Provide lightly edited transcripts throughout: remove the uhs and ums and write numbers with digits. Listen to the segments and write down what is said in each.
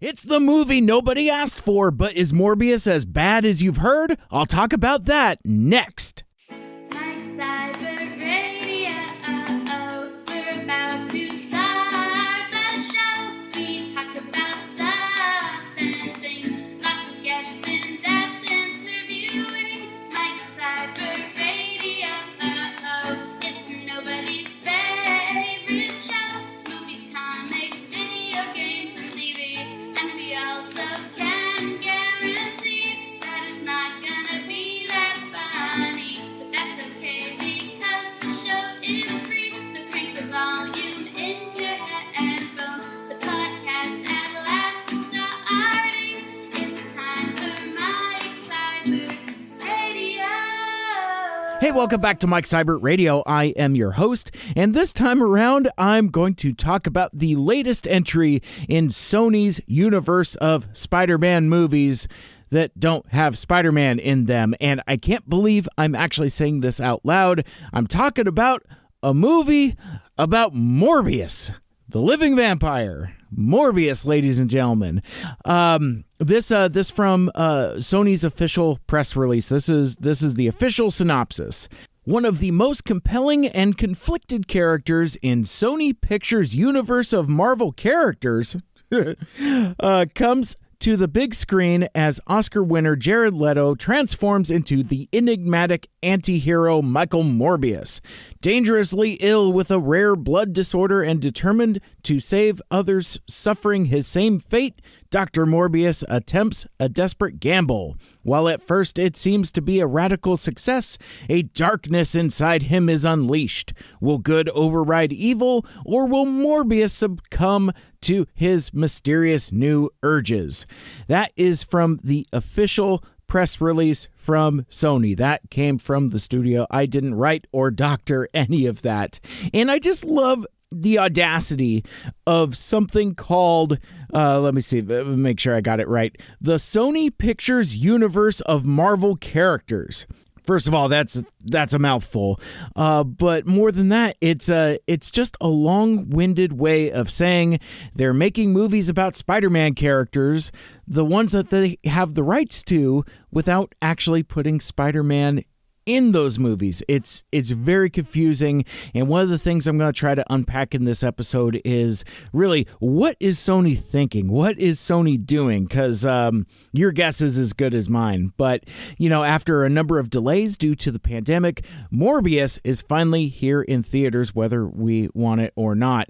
It's the movie nobody asked for, but is Morbius as bad as you've heard? I'll talk about that next. Mike Cyber Radio, we're about to start the show. We talk about stuff and things, lots of guests, in-depth interviewing. Mike Cyber Radio, it's nobody's favorite show. Movies, comics, video games, and TV. And we also can guarantee that it's not gonna be that funny. But that's okay because the show is free. So crank the volume in your headphones. The podcast at last is starting. It's time for Mike Cyber Radio. Hey, welcome back to Mike Cyber Radio. I am your host, and this time around, I'm going to talk about the latest entry in Sony's universe of Spider-Man movies that don't have Spider-Man in them. And I can't believe I'm actually saying this out loud. I'm talking about a movie about Morbius, the living vampire. Morbius, ladies and gentlemen. This from Sony's official press release. This is the official synopsis. One of the most compelling and conflicted characters in Sony Pictures' universe of Marvel characters comes to the big screen as Oscar winner Jared Leto transforms into the enigmatic anti-hero Michael Morbius. Dangerously ill with a rare blood disorder and determined to save others suffering his same fate, Dr. Morbius attempts a desperate gamble. While at first it seems to be a radical success, a darkness inside him is unleashed. Will good override evil, or will Morbius succumb to his mysterious new urges? That is from the official press release from Sony. That came from the studio. I didn't write or doctor any of that. And I just love the audacity of something called, let me see, make sure I got it right, the Sony Pictures universe of Marvel characters. First of all, that's a mouthful, but more than that, it's just a long-winded way of saying they're making movies about Spider-Man characters, the ones that they have the rights to, without actually putting Spider-Man in those movies. It's very confusing, and one of the things I'm going to try to unpack in this episode is really, what is Sony thinking? What is Sony doing? Because your guess is as good as mine. But, after a number of delays due to the pandemic, Morbius is finally here in theaters, whether we want it or not.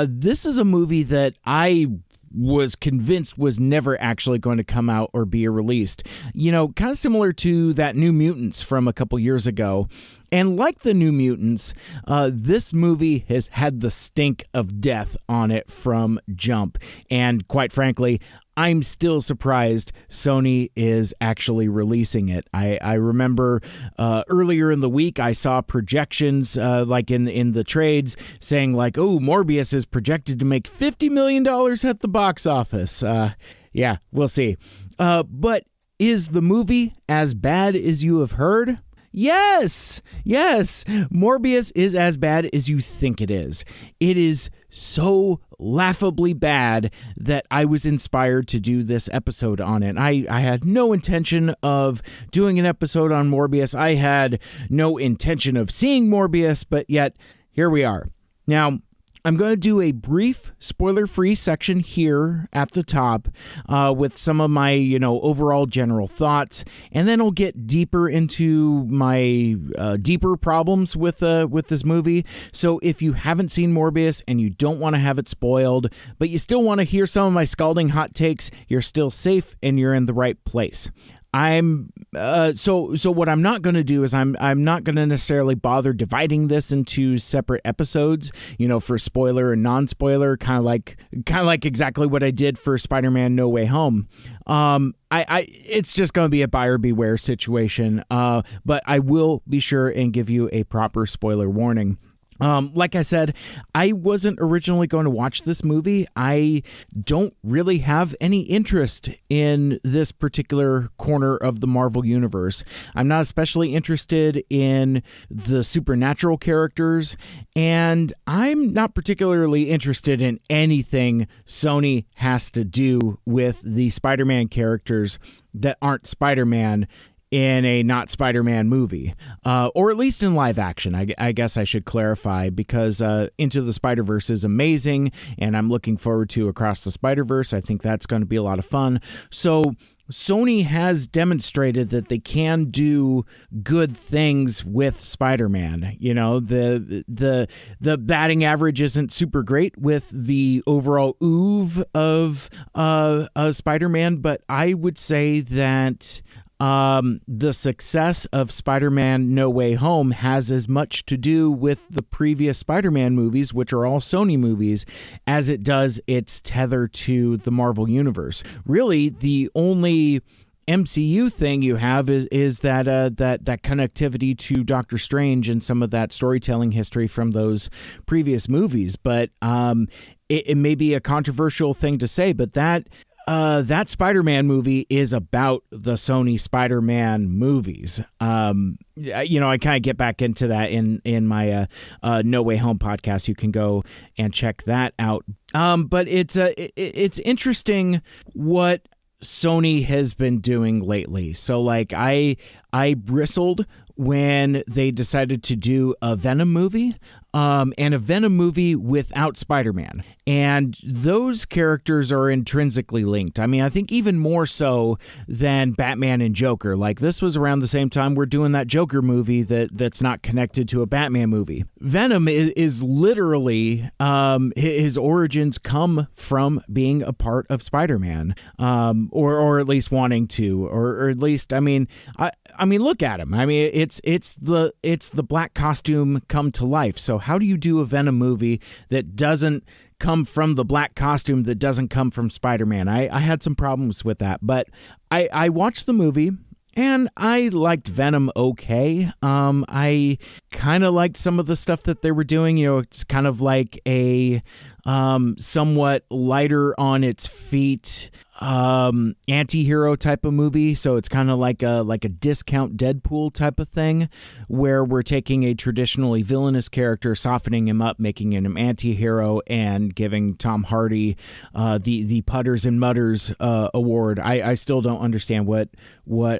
This is a movie that I was convinced was never actually going to come out or be released. Kind of similar to that New Mutants from a couple years ago. And like the New Mutants, this movie has had the stink of death on it from jump. And quite frankly, I'm still surprised Sony is actually releasing it. I remember earlier in the week, I saw projections like in the trades saying like, oh, Morbius is projected to make $50 million at the box office. Yeah, we'll see. But is the movie as bad as you have heard? Yes, Morbius is as bad as you think it is. It is so laughably bad that I was inspired to do this episode on it. I had no intention of doing an episode on Morbius. I had no intention of seeing Morbius, but yet here we are. Now, I'm going to do a brief spoiler-free section here at the top with some of my, overall general thoughts, and then I'll get deeper into my deeper problems with this movie. So if you haven't seen Morbius and you don't want to have it spoiled, but you still want to hear some of my scalding hot takes, you're still safe and you're in the right place. So what I'm not going to do is I'm not going to necessarily bother dividing this into separate episodes, for spoiler and non-spoiler, kind of like exactly what I did for Spider-Man No Way Home. It's just going to be a buyer beware situation. But I will be sure and give you a proper spoiler warning. Like I said, I wasn't originally going to watch this movie. I don't really have any interest in this particular corner of the Marvel Universe. I'm not especially interested in the supernatural characters, and I'm not particularly interested in anything Sony has to do with the Spider-Man characters that aren't Spider-Man in a not Spider-Man movie, or at least in live action. I guess I should clarify, because Into the Spider-Verse is amazing, and I'm looking forward to Across the Spider-Verse. I think that's going to be a lot of fun. So Sony has demonstrated that they can do good things with Spider-Man. You know, the batting average isn't super great with the overall oeuvre of Spider-Man, but I would say that the success of Spider-Man No Way Home has as much to do with the previous Spider-Man movies, which are all Sony movies, as it does its tether to the Marvel Universe. Really, the only MCU thing you have is that connectivity to Doctor Strange and some of that storytelling history from those previous movies. But it may be a controversial thing to say, but that Spider-Man movie is about the Sony Spider-Man movies. I kind of get back into that in my No Way Home podcast. You can go and check that out. But it's interesting what Sony has been doing lately. So like I bristled when they decided to do a Venom movie, and a Venom movie without Spider-Man. And those characters are intrinsically linked. I mean, I think even more so than Batman and Joker. Like, this was around the same time we're doing that Joker movie that's not connected to a Batman movie. Venom is literally, his origins come from being a part of Spider-Man, or at least wanting to, or at least, I mean, look at him. I mean, it's the black costume come to life. So how do you do a Venom movie that doesn't come from the black costume, that doesn't come from Spider-Man? I had some problems with that, but I watched the movie and I liked Venom okay. I kind of liked some of the stuff that they were doing. You know, it's kind of like a somewhat lighter on its feet anti-hero type of movie. So it's kind of like a discount Deadpool type of thing, where we're taking a traditionally villainous character, softening him up, making him an anti-hero, and giving Tom Hardy the Putters and Mutters award. I still don't understand what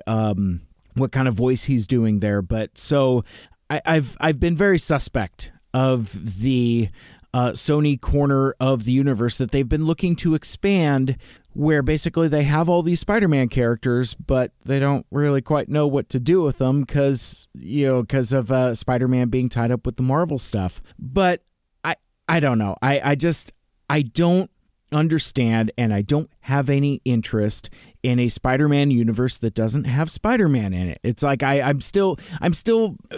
kind of voice he's doing there, but so I've been very suspect of the Sony corner of the universe that they've been looking to expand, where basically they have all these Spider-Man characters, but they don't really quite know what to do with them because of Spider-Man being tied up with the Marvel stuff. But I don't know. I don't understand, and I don't have any interest in a Spider-Man universe that doesn't have Spider-Man in it. It's like I'm still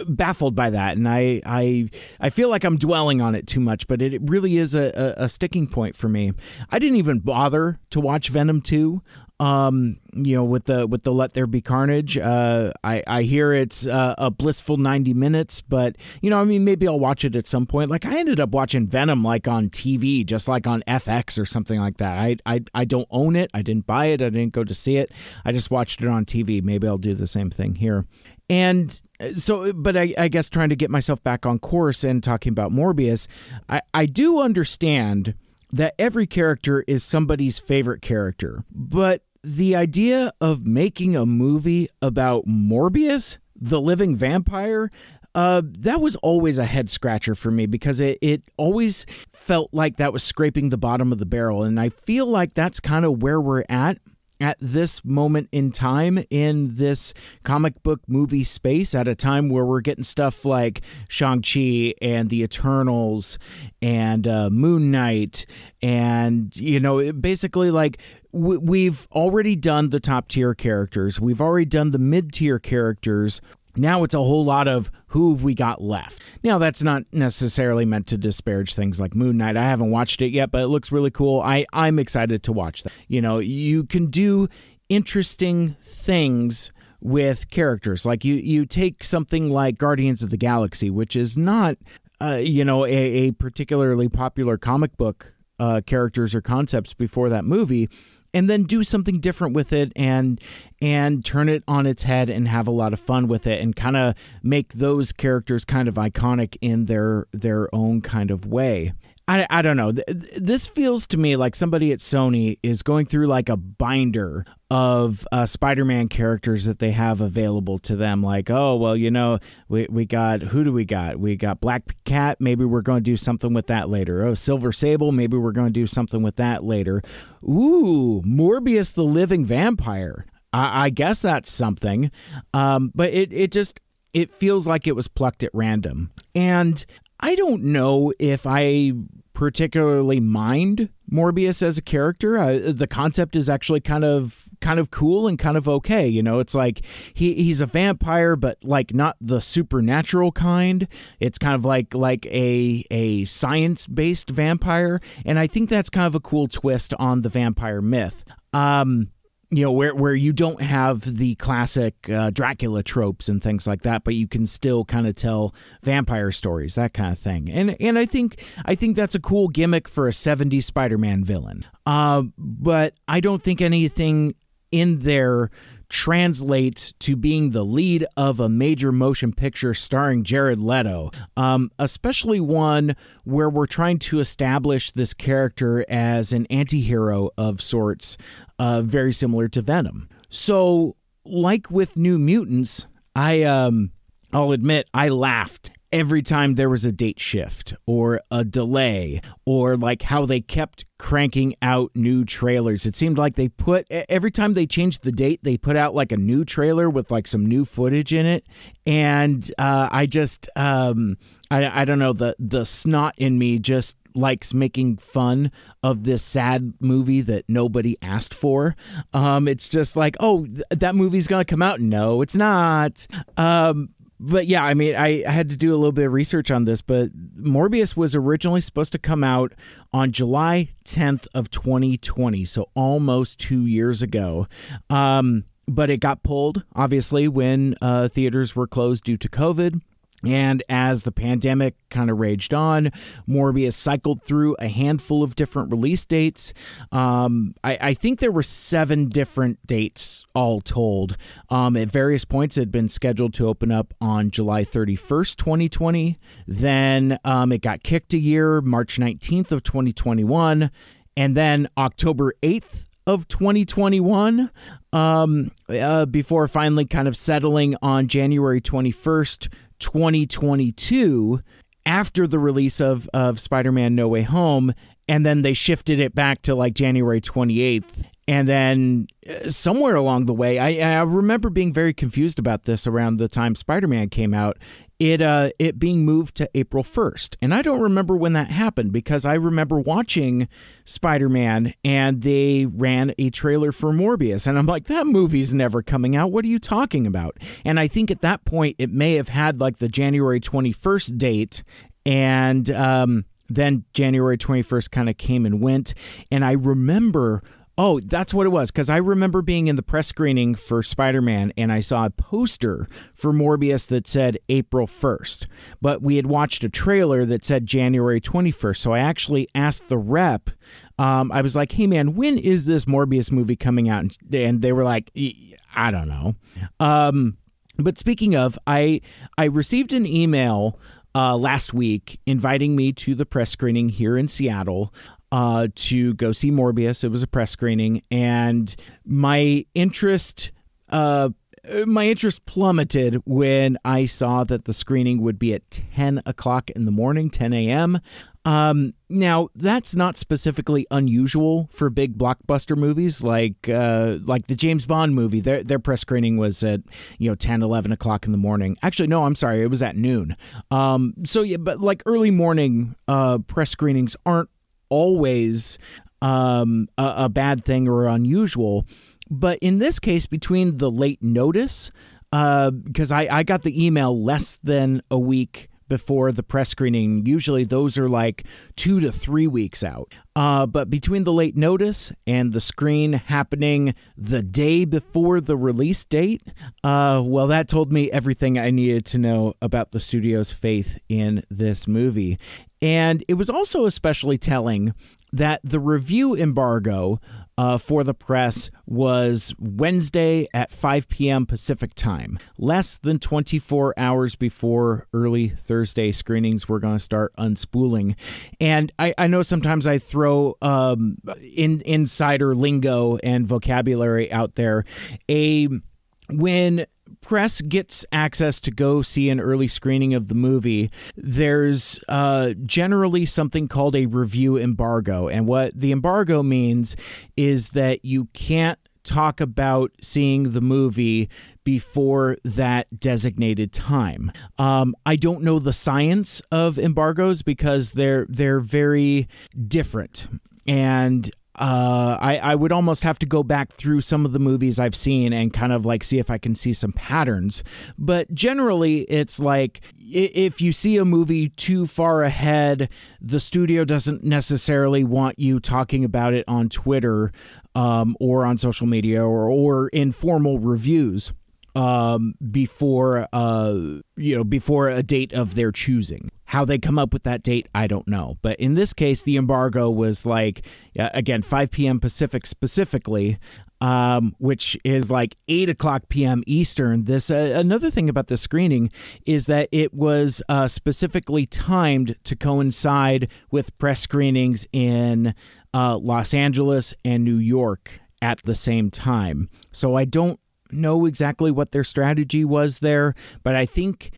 baffled by that, and I feel like I'm dwelling on it too much, but it really is a sticking point for me. I didn't even bother to watch Venom 2. With the Let There Be Carnage. I hear it's a blissful 90 minutes, but maybe I'll watch it at some point. Like, I ended up watching Venom like on TV, just like on FX or something like that. I don't own it. I didn't buy it. I didn't go to see it. I just watched it on TV. Maybe I'll do the same thing here. And so, but I guess trying to get myself back on course and talking about Morbius, I do understand that every character is somebody's favorite character, but the idea of making a movie about Morbius, the living vampire, that was always a head scratcher for me, because it always felt like that was scraping the bottom of the barrel. And I feel like that's kind of where we're at this moment in time in this comic book movie space, at a time where we're getting stuff like Shang-Chi and the Eternals and Moon Knight, and basically like we've already done the top tier characters, we've already done the mid-tier characters. Now it's a whole lot of who have we got left. Now, that's not necessarily meant to disparage things like Moon Knight. I haven't watched it yet, but it looks really cool. I'm excited to watch that. You can do interesting things with characters. Like you take something like Guardians of the Galaxy, which is not a particularly popular comic book characters or concepts before that movie, and then do something different with it and turn it on its head and have a lot of fun with it and kind of make those characters kind of iconic in their own kind of way. I don't know. This feels to me like somebody at Sony is going through like a binder of Spider-Man characters that they have available to them. Like, oh, well, we got, who do we got? We got Black Cat. Maybe we're going to do something with that later. Oh, Silver Sable. Maybe we're going to do something with that later. Ooh, Morbius the Living Vampire. I guess that's something. But it feels like it was plucked at random. And I don't know if I particularly mind Morbius as a character. The concept is actually kind of cool and kind of okay. It's like he's a vampire, but like not the supernatural kind. It's kind of like a science-based vampire, and I think that's kind of a cool twist on the vampire myth. Where you don't have the classic Dracula tropes and things like that, but you can still kind of tell vampire stories, that kind of thing. And I think that's a cool gimmick for a 70s Spider-Man villain. But I don't think anything in there translates to being the lead of a major motion picture starring Jared Leto, especially one where we're trying to establish this character as an anti-hero of sorts, very similar to Venom. So, like with New Mutants, I'll admit I laughed every time there was a date shift or a delay, or like how they kept cranking out new trailers. It seemed like every time they changed the date, they put out like a new trailer with like some new footage in it. And I don't know, the snot in me just likes making fun of this sad movie that nobody asked for. It's just like, oh, that movie's gonna come out. No, it's not. But yeah, I mean, I had to do a little bit of research on this, but Morbius was originally supposed to come out on July 10th of 2020, so almost 2 years ago. But it got pulled, obviously, when theaters were closed due to COVID. And as the pandemic kind of raged on, Morbius cycled through a handful of different release dates. I think there were 7 different dates all told. At various points, it had been scheduled to open up on July 31st, 2020. Then it got kicked a year, March 19th of 2021. And then October 8th of 2021, before finally kind of settling on January 21st, 2022, after the release of Spider-Man No Way Home, and then they shifted it back to like January 28th. And then somewhere along the way, I remember being very confused about this around the time Spider-Man came out, it being moved to April 1st. And I don't remember when that happened, because I remember watching Spider-Man and they ran a trailer for Morbius. And I'm like, that movie's never coming out. What are you talking about? And I think at that point, it may have had like the January 21st date, and then January 21st kind of came and went. And I remember... Oh, that's what it was, because I remember being in the press screening for Spider-Man, and I saw a poster for Morbius that said April 1st, but we had watched a trailer that said January 21st, so I actually asked the rep, I was like, hey man, when is this Morbius movie coming out? And they were like, I don't know. But speaking of, I received an email last week inviting me to the press screening here in Seattle, to go see Morbius. It was a press screening, and my interest plummeted when I saw that the screening would be at 10 o'clock in the morning, 10 a.m. Now, that's not specifically unusual for big blockbuster movies like the James Bond movie. Their press screening was at 10, 11 o'clock in the morning. Actually, no, I'm sorry, it was at noon. So yeah, but like early morning press screenings aren't always a bad thing or unusual. But in this case, between the late notice, because I got the email less than a week before the press screening. Usually those are like 2 to 3 weeks out. But between the late notice and the screen happening the day before the release date, well, that told me everything I needed to know about the studio's faith in this movie. And it was also especially telling that the review embargo for the press was Wednesday at 5 p.m. Pacific time, less than 24 hours before early Thursday screenings were going to start unspooling. And I know sometimes I throw insider lingo and vocabulary out there. When press gets access to go see an early screening of the movie, there's generally something called a review embargo. And what the embargo means is that you can't talk about seeing the movie before that designated time. I don't know the science of embargoes because they're very different. And I would almost have to go back through some of the movies I've seen and kind of like see if I can see some patterns. But generally, it's like if you see a movie too far ahead, the studio doesn't necessarily want you talking about it on Twitter or on social media or in formal reviews before a date of their choosing. How they come up with that date, I don't know. But in this case, the embargo was like, again, 5 p.m. Pacific specifically, which is like 8 o'clock p.m. Eastern. This another thing about the screening is that it was specifically timed to coincide with press screenings in Los Angeles and New York at the same time. So I don't know exactly what their strategy was there, but I think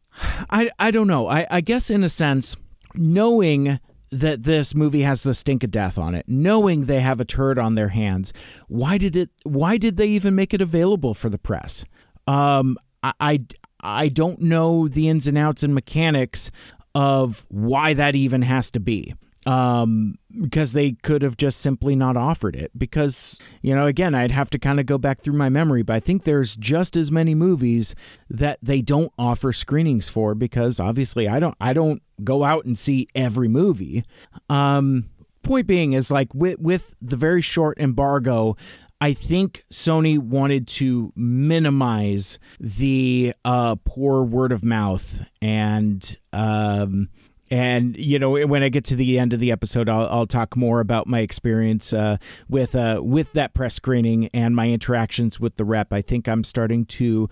I don't know. I guess in a sense, knowing that this movie has the stink of death on it, knowing they have a turd on their hands, why did they even make it available for the press? I don't know the ins and outs and mechanics of why that even has to be. Because they could have just simply not offered it. Because, again, I'd have to kind of go back through my memory, but I think there's just as many movies that they don't offer screenings for because obviously I don't go out and see every movie. Point being is like with the very short embargo, I think Sony wanted to minimize the poor word of mouth and when I get to the end of the episode, I'll talk more about my experience with that press screening and my interactions with the rep. I think I'm starting to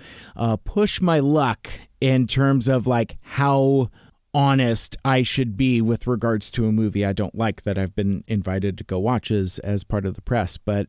push my luck in terms of like how honest I should be with regards to a movie I don't like that I've been invited to go watch as part of the press. But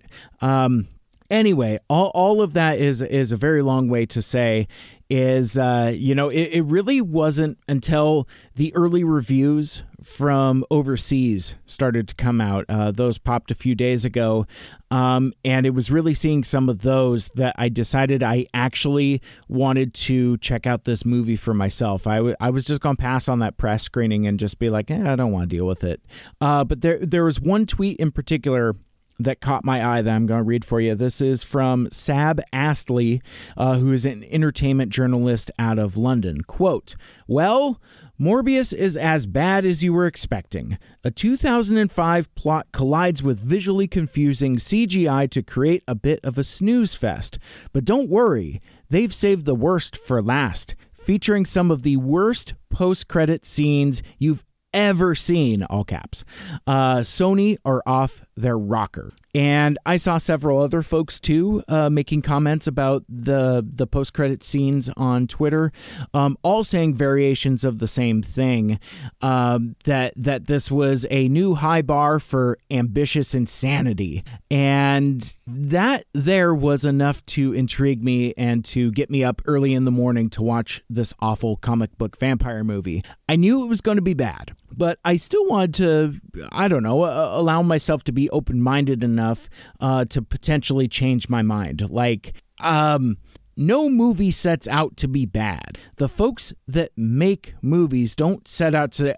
anyway, all of that is a very long way to say is, it really wasn't until the early reviews from overseas started to come out. Those popped a few days ago. And it was really seeing some of those that I decided I actually wanted to check out this movie for myself. I was just going to pass on that press screening and just be like, I don't want to deal with it. But there was one tweet in particular that caught my eye that I'm going to read for you. This is from Sab Astley, who is an entertainment journalist out of London. Quote, "Well, Morbius is as bad as you were expecting. A 2005 plot collides with visually confusing CGI to create a bit of a snooze fest. But don't worry, they've saved the worst for last, featuring some of the worst post-credit scenes you've ever seen, all caps. Sony are off their rocker." And I saw several other folks too making comments about the post-credit scenes on Twitter, all saying variations of the same thing, that this was a new high bar for ambitious insanity. And that there was enough to intrigue me and to get me up early in the morning to watch this awful comic book vampire movie. I knew it was going to be bad, but I still wanted to, allow myself to be open-minded enough to potentially change my mind. Like, no movie sets out to be bad. The folks that make movies don't set out to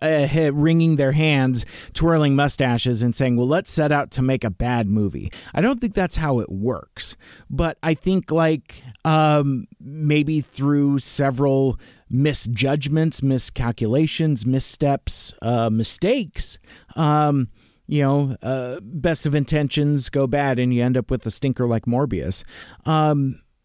wringing their hands, twirling mustaches, and saying, well, let's set out to make a bad movie. I don't think that's how it works. But I think maybe through several misjudgments, miscalculations, missteps, mistakes. Best of intentions go bad and you end up with a stinker like Morbius.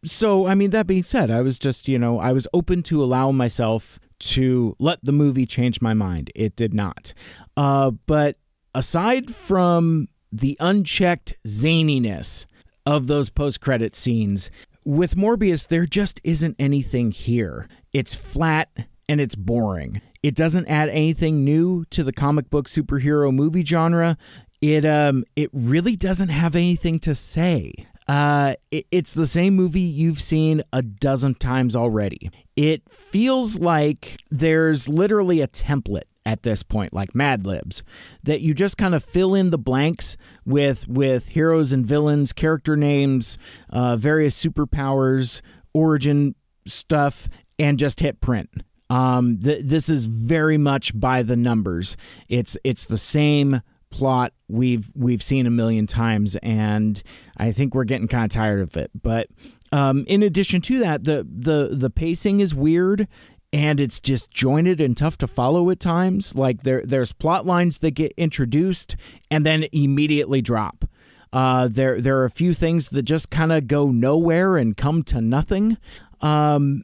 So, I mean, that being said, I was just, I was open to allow myself to let the movie change my mind. It did not. But aside from the unchecked zaniness of those post-credit scenes, with Morbius, there just isn't anything here. It's flat and it's boring. It doesn't add anything new to the comic book superhero movie genre. It really doesn't have anything to say. It's the same movie you've seen a dozen times already. It feels like there's literally a template at this point, like Mad Libs, that you just kind of fill in the blanks with heroes and villains, character names, various superpowers, origin stuff, and just hit print. This is very much by the numbers. It's the same plot we've seen a million times, and I think we're getting kind of tired of it. But in addition to that, the pacing is weird, and it's disjointed and tough to follow at times. Like there's plot lines that get introduced and then immediately drop. There are a few things that just kind of go nowhere and come to nothing, and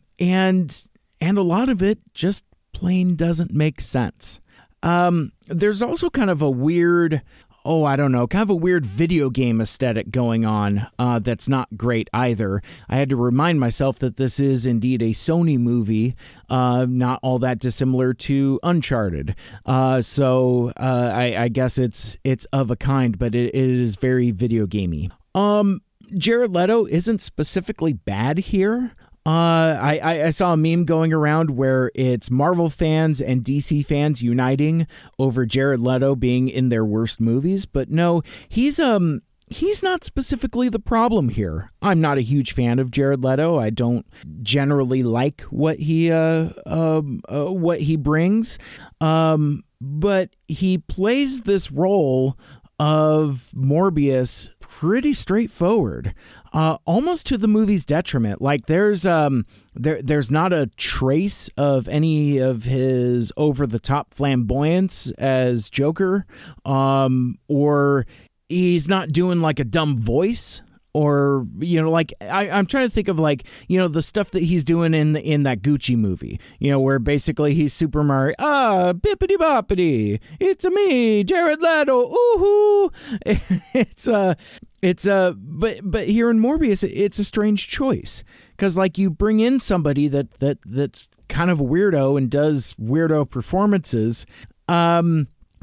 a lot of it just plain doesn't make sense. There's also kind of a weird, video game aesthetic going on that's not great either. I had to remind myself that this is indeed a Sony movie, not all that dissimilar to Uncharted. So I guess it's of a kind, but it is very video gamey. Jared Leto isn't specifically bad here. I saw a meme going around where it's Marvel fans and DC fans uniting over Jared Leto being in their worst movies, but no, he's not specifically the problem here. I'm not a huge fan of Jared Leto. I don't generally like what he brings, but he plays this role of Morbius pretty straightforward, almost to the movie's detriment. Like there's not a trace of any of his over-the-top flamboyance as Joker, or he's not doing like a dumb voice. Or, I'm trying to think of the stuff that he's doing in that Gucci movie, where basically he's Super Mario. Bippity boppity. It's me, Jared Leto. Ooh-hoo. But here in Morbius, it's a strange choice. Because you bring in somebody that's kind of a weirdo and does weirdo performances.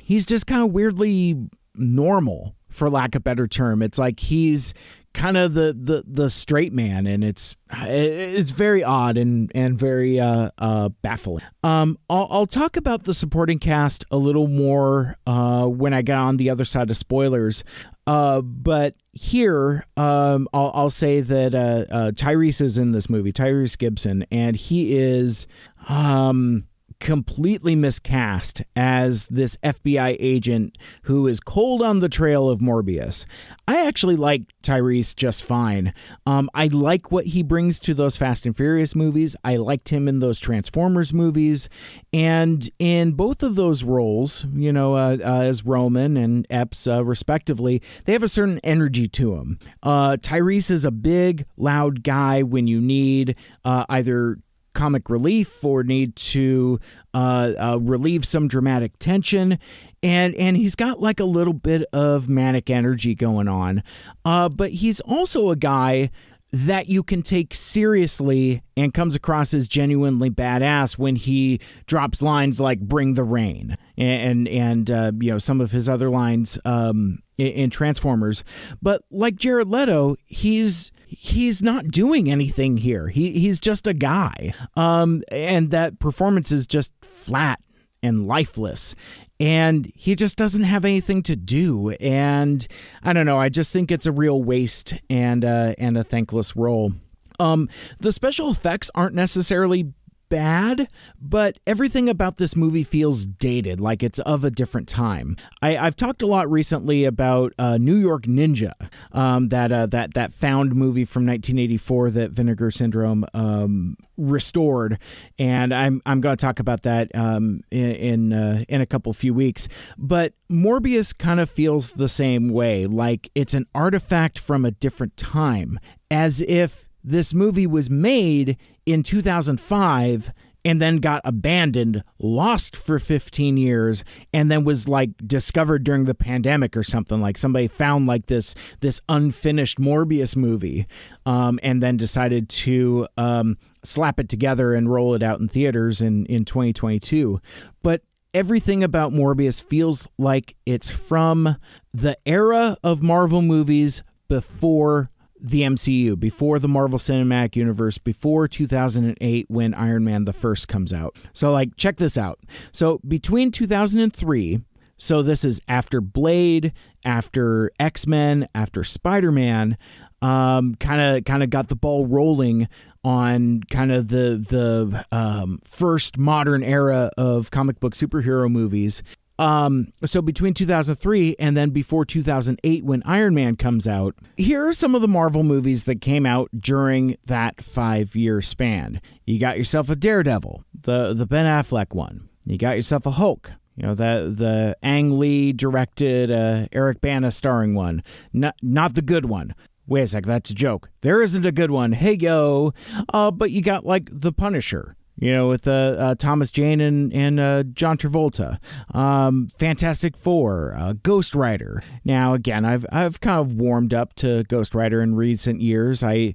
He's just kind of weirdly normal, for lack of a better term. It's like he's kind of the straight man, and it's very odd and very baffling. I'll talk about the supporting cast a little more when I get on the other side of spoilers. But here, I'll say that Tyrese is in this movie, Tyrese Gibson, and he is completely miscast as this FBI agent who is cold on the trail of Morbius. I actually like Tyrese just fine. I like what he brings to those Fast and Furious movies. I liked him in those Transformers movies. And in both of those roles, as Roman and Epps, respectively, they have a certain energy to him. Tyrese is a big, loud guy when you need either comic relief or need to relieve some dramatic tension, and he's got a little bit of manic energy going on, but he's also a guy that you can take seriously and comes across as genuinely badass when he drops lines like "Bring the rain" and some of his other lines in Transformers. But like Jared Leto, he's not doing anything here. He's just a guy, and that performance is just flat and lifeless, and he just doesn't have anything to do. And I don't know, I just think it's a real waste and a thankless role. The special effects aren't necessarily bad, but everything about this movie feels dated, like it's of a different time. I've talked a lot recently about New York Ninja, that found movie from 1984 that Vinegar Syndrome restored, and I'm going to talk about that in a few weeks. But Morbius kind of feels the same way, like it's an artifact from a different time, as if this movie was made in 2005 and then got abandoned, lost for 15 years, and then was like discovered during the pandemic or something. Like somebody found like this unfinished Morbius movie, and then decided to slap it together and roll it out in theaters in 2022. But everything about Morbius feels like it's from the era of Marvel movies before the MCU, before the Marvel Cinematic Universe, before 2008 when Iron Man the First comes out. So like, check this out. So between 2003, so this is after Blade, after X-Men, after Spider-Man, kind of got the ball rolling on kind of the first modern era of comic book superhero movies. So between 2003 and then before 2008 when Iron Man comes out, here are some of the Marvel movies that came out during that 5-year span. You got yourself a Daredevil, the Ben Affleck one. You got yourself a Hulk, the Ang Lee directed, Eric Bana starring one. Not the good one. Wait a sec, that's a joke. There isn't a good one. Hey, yo. But you got like The Punisher, with Thomas Jane and John Travolta, Fantastic Four, Ghost Rider. Now, again, I've kind of warmed up to Ghost Rider in recent years. I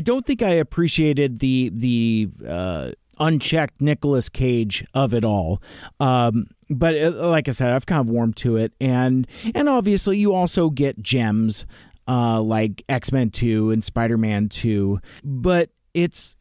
don't think I appreciated the unchecked Nicolas Cage of it all. But like I said, I've kind of warmed to it, and obviously you also get gems like X-Men 2 and Spider-Man 2, but it's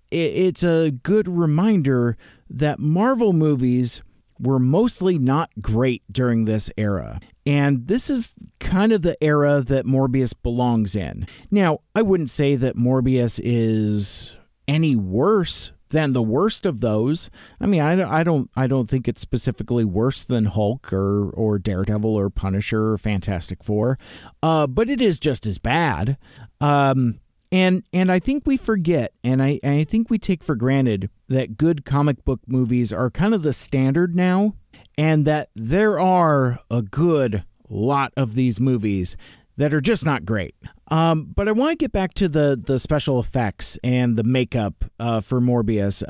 a good reminder that Marvel movies were mostly not great during this era. And this is kind of the era that Morbius belongs in. Now, I wouldn't say that Morbius is any worse than the worst of those. I mean, I don't think it's specifically worse than Hulk or Daredevil or Punisher or Fantastic Four. But it is just as bad. And I think we forget, and I think we take for granted that good comic book movies are kind of the standard now, and that there are a good lot of these movies that are just not great. But I want to get back to the special effects and the makeup for Morbius.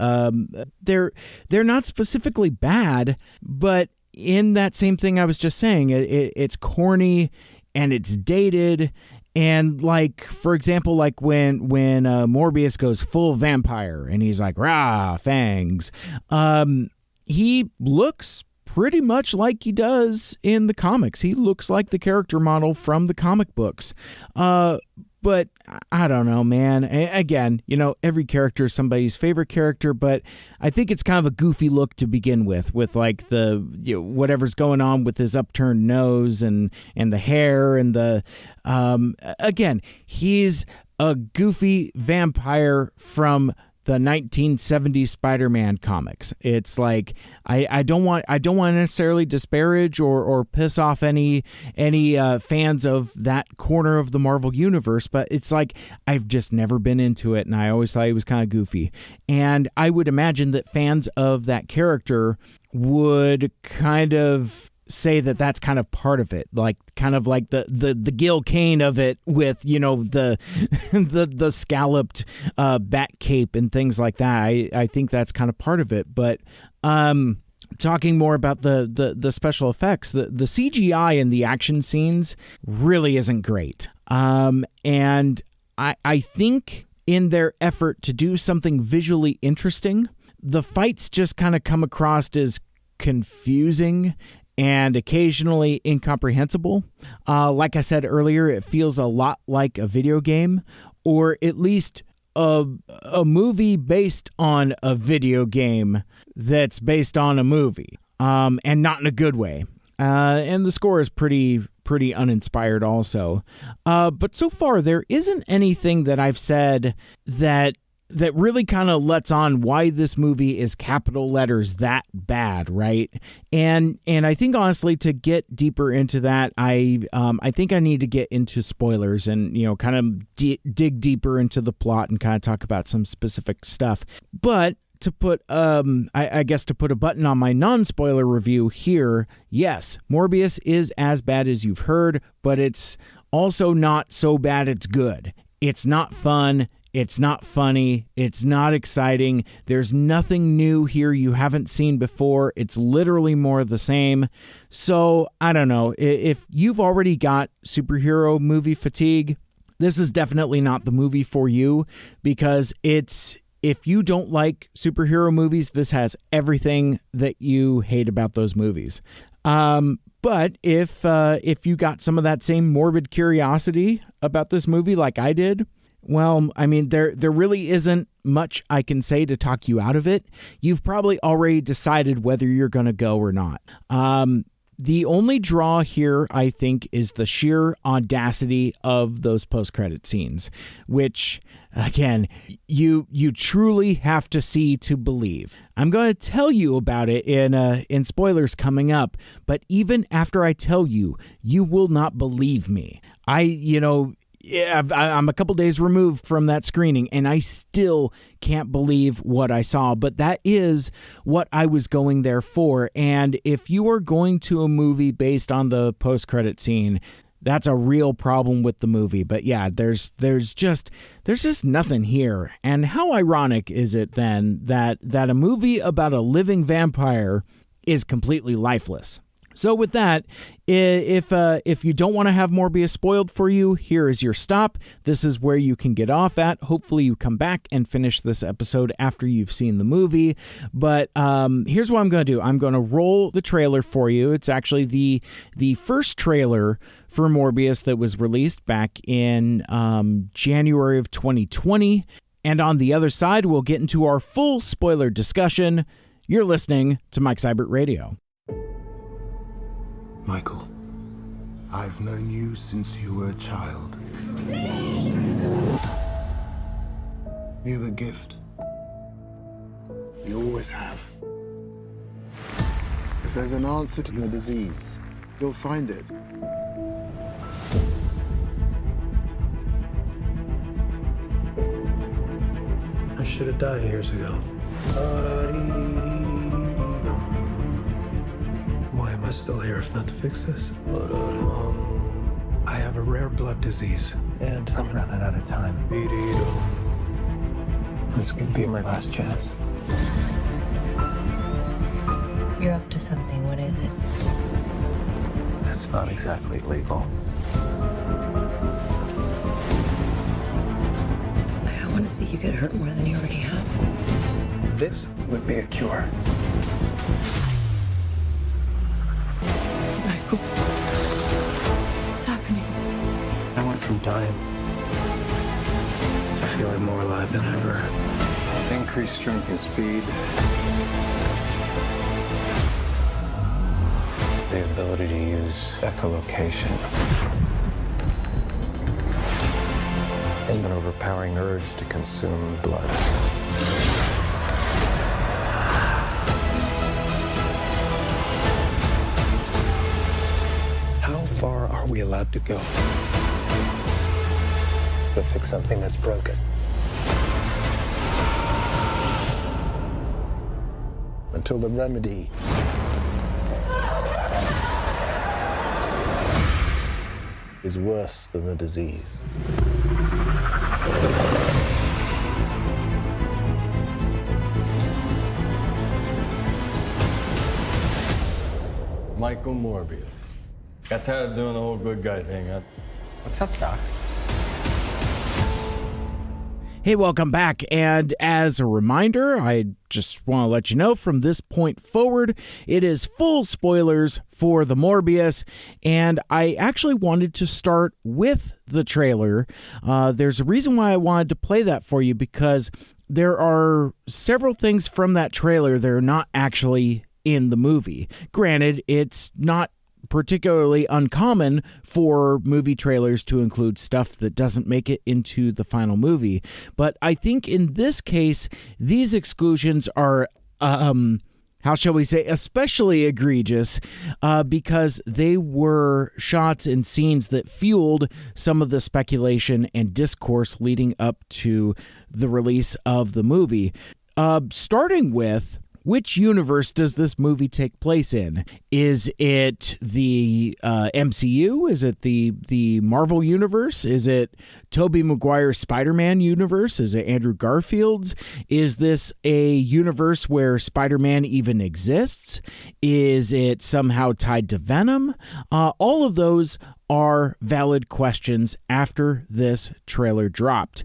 They're not specifically bad, but in that same thing I was just saying, it's corny and it's dated. And like, for example, like when Morbius goes full vampire and he's like, rah, fangs, he looks pretty much like he does in the comics. He looks like the character model from the comic books. But I don't know, man. Again, every character is somebody's favorite character, but I think it's kind of a goofy look to begin with like the whatever's going on with his upturned nose and the hair and the again, he's a goofy vampire from the 1970s Spider-Man comics. It's like I don't want to necessarily disparage or piss off any fans of that corner of the Marvel universe, but it's like I've just never been into it, and I always thought he was kind of goofy. And I would imagine that fans of that character would kind of say that that's kind of part of it, like kind of like the Gil Kane of it with the scalloped bat cape and things like that. I think that's kind of part of it. But talking more about the special effects, the CGI in the action scenes really isn't great. And I think in their effort to do something visually interesting, the fights just kind of come across as confusing and occasionally incomprehensible. Like I said earlier, it feels a lot like a video game, or at least a movie based on a video game that's based on a movie, and not in a good way. And the score is pretty uninspired also. But so far, there isn't anything that I've said that that really kind of lets on why this movie is capital letters that bad, right? And I think honestly, to get deeper into that, I think I need to get into spoilers and kind of dig deeper into the plot and kind of talk about some specific stuff. But to put I guess to put a button on my non-spoiler review here, yes, Morbius is as bad as you've heard, but it's also not so bad it's good. It's not fun. It's not funny. It's not exciting. There's nothing new here you haven't seen before. It's literally more of the same. So, I don't know. If you've already got superhero movie fatigue, this is definitely not the movie for you, because if you don't like superhero movies, this has everything that you hate about those movies. But if you got some of that same morbid curiosity about this movie like I did, well, I mean, there really isn't much I can say to talk you out of it. You've probably already decided whether you're going to go or not. The only draw here, I think, is the sheer audacity of those post-credit scenes, which, again, you truly have to see to believe. I'm going to tell you about it in spoilers coming up, but even after I tell you, you will not believe me. I'm a couple days removed from that screening, and I still can't believe what I saw. But that is what I was going there for. And if you are going to a movie based on the post-credit scene, that's a real problem with the movie. But yeah, there's just nothing here. And how ironic is it then that a movie about a living vampire is completely lifeless? So with that, if you don't want to have Morbius spoiled for you, here is your stop. This is where you can get off at. Hopefully you come back and finish this episode after you've seen the movie. But here's what I'm going to do. I'm going to roll the trailer for you. It's actually the first trailer for Morbius that was released back in January of 2020. And on the other side, we'll get into our full spoiler discussion. You're listening to Mike Seibert Radio. Michael, I've known you since you were a child. You're a gift. You always have. If there's an answer to the disease, you'll find it. I should have died years ago. Why am I still here if not to fix this? I have a rare blood disease, and I'm running out of time. This could be my last chance. You're up to something. What is it? It's not exactly legal. I want to see you get hurt more than you already have. This would be a cure. Michael, what's happening? I went from dying to feeling more alive than ever. Increased strength and speed. The ability to use echolocation. And an overpowering urge to consume blood. How far are we allowed to go to fix something that's broken? Until the remedy is worse than the disease. Michael Morbius. Got tired of doing the whole good guy thing, huh? What's up, Doc? Hey, welcome back. And as a reminder, I just want to let you know from this point forward, it is full spoilers for the Morbius. And I actually wanted to start with the trailer. There's a reason why I wanted to play that for you, because there are several things from that trailer that are not actually in the movie. Granted, it's not particularly uncommon for movie trailers to include stuff that doesn't make it into the final movie. But I think in this case, these exclusions are, how shall we say, especially egregious because they were shots and scenes that fueled some of the speculation and discourse leading up to the release of the movie. Starting with, which universe does this movie take place in? Is it the MCU? Is it the Marvel universe? Is it Tobey Maguire's Spider-Man universe? Is it Andrew Garfield's? Is this a universe where Spider-Man even exists? Is it somehow tied to Venom? All of those are valid questions after this trailer dropped.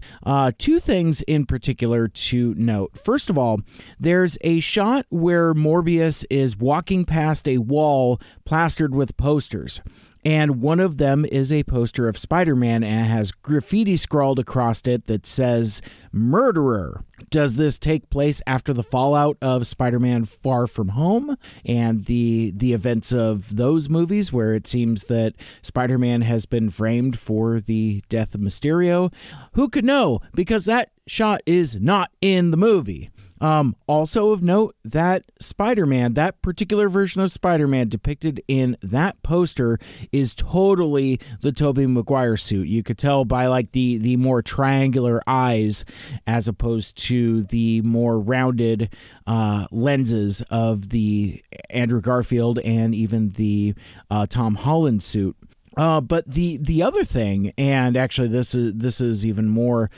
Two things in particular to note. First of all, there's a shot where Morbius is walking past a wall plastered with posters. And one of them is a poster of Spider-Man and has graffiti scrawled across it that says "Murderer." Does this take place after the fallout of Spider-Man Far From Home and the events of those movies where it seems that Spider-Man has been framed for the death of Mysterio? Who could know? Because that shot is not in the movie. Also of note, that Spider-Man, that particular version of Spider-Man depicted in that poster is totally the Tobey Maguire suit. You could tell by like the more triangular eyes as opposed to the more rounded lenses of the Andrew Garfield and even the Tom Holland suit. But the other thing, and actually this is even more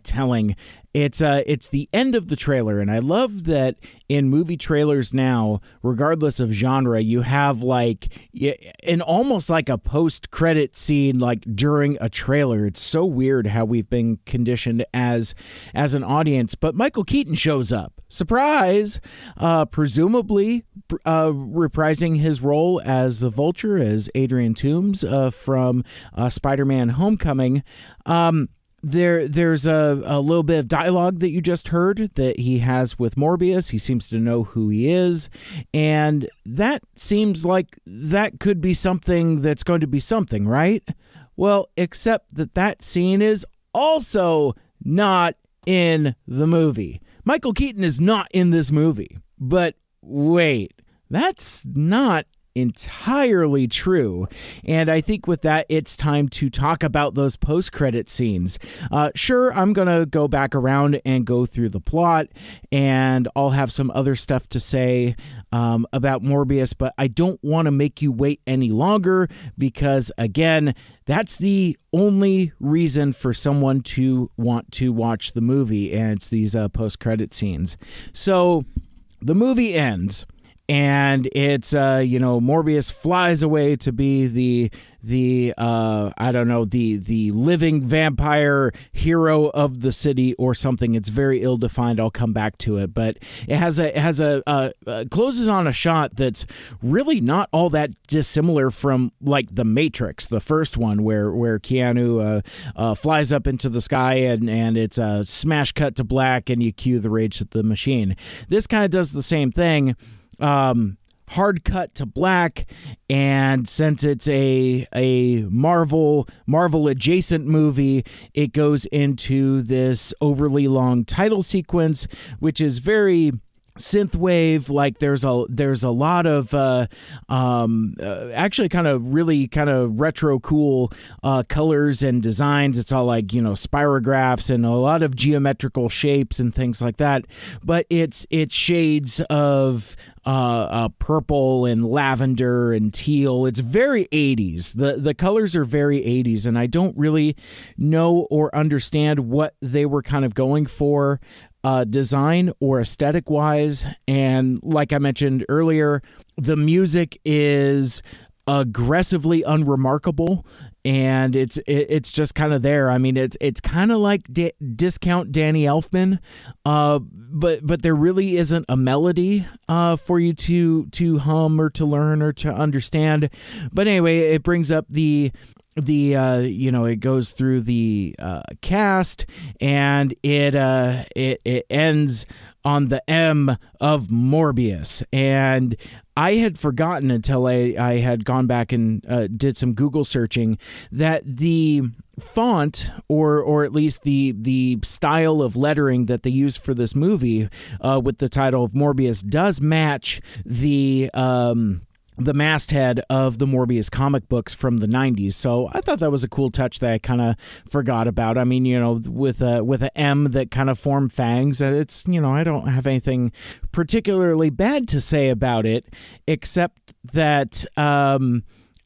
telling. It's the end of the trailer, and I love that in movie trailers now, regardless of genre, you have like almost like a post-credit scene like during a trailer. It's so weird how we've been conditioned as an audience. But Michael Keaton shows up. Surprise! Presumably reprising his role as the Vulture, as Adrian Toomes from Spider-Man Homecoming. There's a little bit of dialogue that you just heard that he has with Morbius. He seems to know who he is, and that seems like that could be something that's going to be something, right? Well, except that scene is also not in the movie. Michael Keaton is not in this movie. But wait, that's not entirely true. And I think with that, it's time to talk about those post-credit scenes. Sure, I'm going to go back around and go through the plot, and I'll have some other stuff to say about Morbius, but I don't want to make you wait any longer because, again, that's the only reason for someone to want to watch the movie, and it's these post-credit scenes. So the movie ends. And it's Morbius flies away to be the living vampire hero of the city or something. It's very ill defined. I'll come back to it, but it has a closes on a shot that's really not all that dissimilar from like The Matrix, the first one where Keanu flies up into the sky and it's a smash cut to black and you cue the Rage of the Machine. This kind of does the same thing. Hard cut to black, and since it's a Marvel adjacent movie, it goes into this overly long title sequence, which is very synthwave. Like there's a lot of actually kind of retro cool colors and designs. It's all like spirographs and a lot of geometrical shapes and things like that, but it's shades of purple and lavender and teal. It's very 80s. The colors are very 80s, and I don't really know or understand what they were kind of going for design or aesthetic wise. And like I mentioned earlier, the music is aggressively unremarkable, and it's just kind of there. I mean, it's kind of like discount Danny Elfman, but there really isn't a melody for you to hum or to learn or to understand. But anyway, it brings up it goes through the cast, and it ends on the M of Morbius. And I had forgotten until I had gone back and did some Google searching that the font or at least the style of lettering that they use for this movie with the title of Morbius does match the masthead of the Morbius comic books from the 90s. So I thought that was a cool touch that I kind of forgot about. I mean, with a M that kind of formed fangs, it's, I don't have anything particularly bad to say about it, except that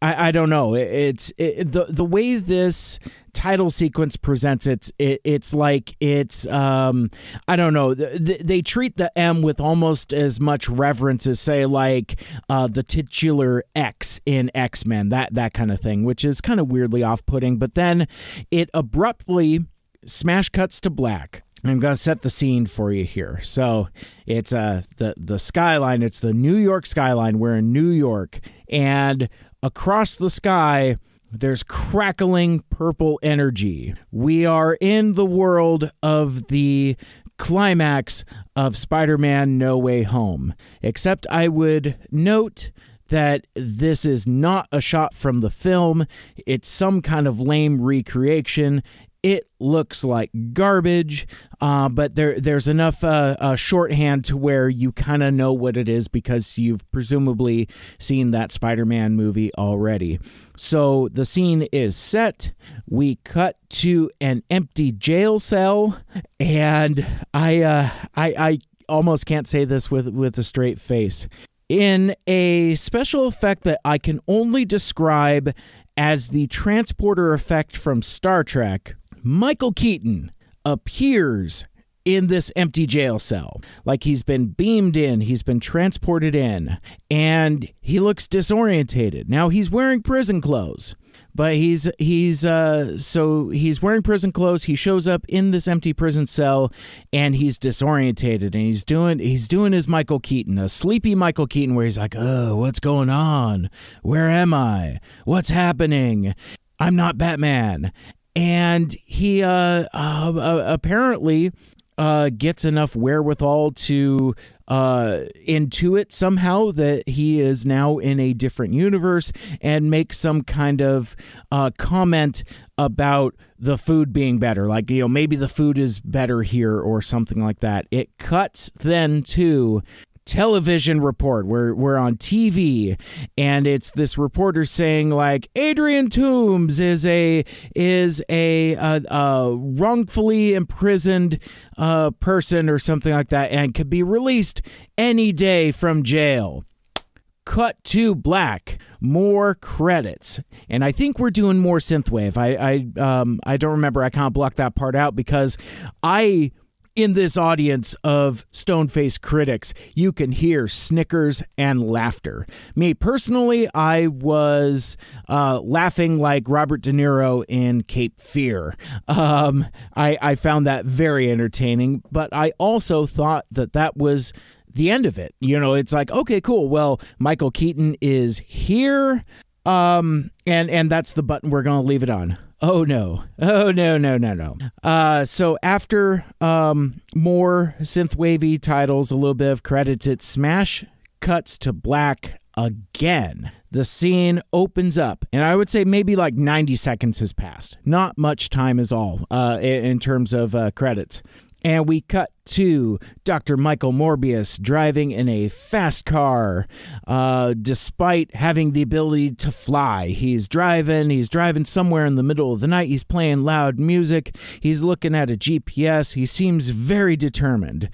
I don't know. The way this title sequence presents it's like it's I don't know. They treat the M with almost as much reverence as, say, like the titular X in X-Men, that kind of thing, which is kind of weirdly off-putting. But then it abruptly smash cuts to black. I'm going to set the scene for you here. So it's the skyline. It's the New York skyline. We're in New York, and across the sky, there's crackling purple energy. We are in the world of the climax of Spider-Man No Way Home. Except I would note that this is not a shot from the film. It's some kind of lame recreation. It looks like garbage, but there's enough shorthand to where you kind of know what it is because you've presumably seen that Spider-Man movie already. So the scene is set. We cut to an empty jail cell, and I almost can't say this with a straight face. In a special effect that I can only describe as the transporter effect from Star Trek, Michael Keaton appears in this empty jail cell. Like he's been beamed in, he's been transported in, and he looks disorientated. Now he's wearing prison clothes, but he's wearing prison clothes. He shows up in this empty prison cell, and he's disorientated, and he's doing his Michael Keaton, a sleepy Michael Keaton, where he's like, "Oh, what's going on? Where am I? What's happening? I'm not Batman." And he apparently gets enough wherewithal to intuit somehow that he is now in a different universe and make some kind of comment about the food being better. Like, maybe the food is better here or something like that. It cuts then to television report. We're on TV, and it's this reporter saying, like, Adrian Toombs is a wrongfully imprisoned person or something like that, and could be released any day from jail. Cut to black. More credits, and I think we're doing more synthwave. I don't remember. I can't block that part out because in this audience of stone-faced critics, you can hear snickers and laughter. Me, personally, I was laughing like Robert De Niro in Cape Fear. I found that very entertaining, but I also thought that was the end of it. It's like, okay, cool. Well, Michael Keaton is here, and that's the button we're going to leave it on. Oh, no. So after more synthwavy titles, a little bit of credits, it smash cuts to black again. The scene opens up, and I would say maybe like 90 seconds has passed. Not much time is all in terms of credits. And we cut to Dr. Michael Morbius driving in a fast car, despite having the ability to fly. He's driving somewhere in the middle of the night. He's playing loud music. He's looking at a GPS. He seems very determined.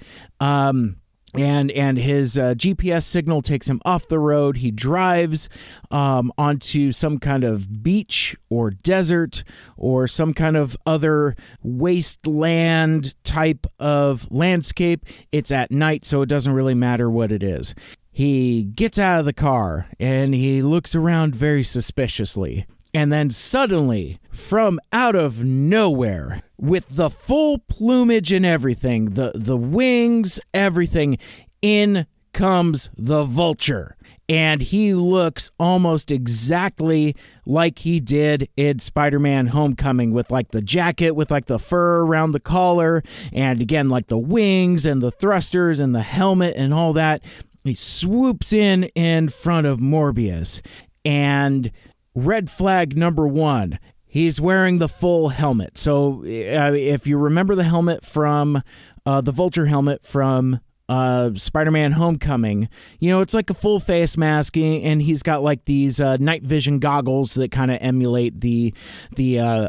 And his GPS signal takes him off the road. He drives onto some kind of beach or desert or some kind of other wasteland type of landscape. It's at night, so it doesn't really matter what it is. He gets out of the car and he looks around very suspiciously. And then suddenly, from out of nowhere, with the full plumage and everything, the wings, everything, in comes the Vulture. And he looks almost exactly like he did in Spider-Man Homecoming, with like the jacket, with like the fur around the collar, and again, like the wings and the thrusters and the helmet and all that. He swoops in front of Morbius, and red flag number one, he's wearing the full helmet. So if you remember the helmet from the Vulture helmet from Spider-Man Homecoming, it's like a full face mask, and he's got like these night vision goggles that kind of emulate the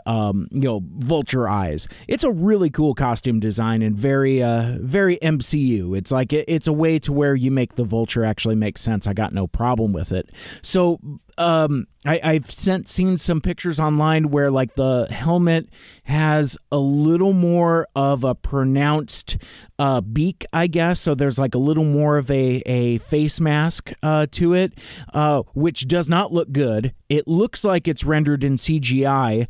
Vulture eyes. It's a really cool costume design and very MCU. It's like it's a way to where you make the Vulture actually make sense. I got no problem with it. So I've seen some pictures online where like the helmet has a little more of a pronounced beak, I guess. So there's like a little more of a face mask to it, which does not look good. It looks like it's rendered in CGI.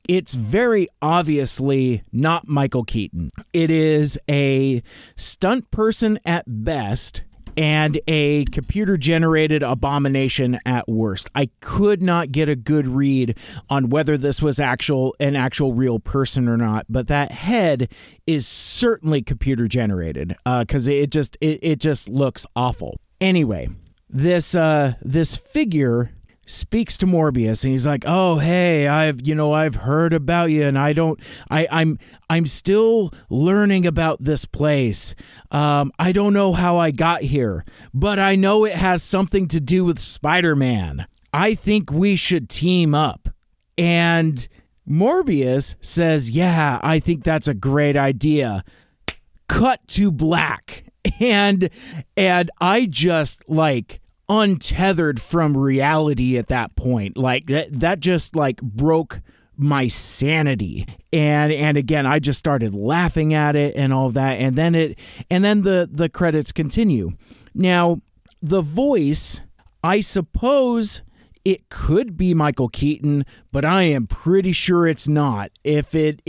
It's very obviously not Michael Keaton. It is a stunt person at best, and a computer-generated abomination at worst. I could not get a good read on whether this was an actual real person or not, but that head is certainly computer-generated because it just looks awful. Anyway, this figure speaks to Morbius, and he's like, "Oh, hey, I've heard about you, and I'm still learning about this place. I don't know how I got here, but I know it has something to do with Spider-Man. I think we should team up." And Morbius says, "Yeah, I think that's a great idea." Cut to black, and I just like untethered from reality at that point. Like that just like broke my sanity, and again I just started laughing at it and all of that, and then the credits continue. Now the voice, I suppose it could be Michael Keaton, but I am pretty sure it's not. If it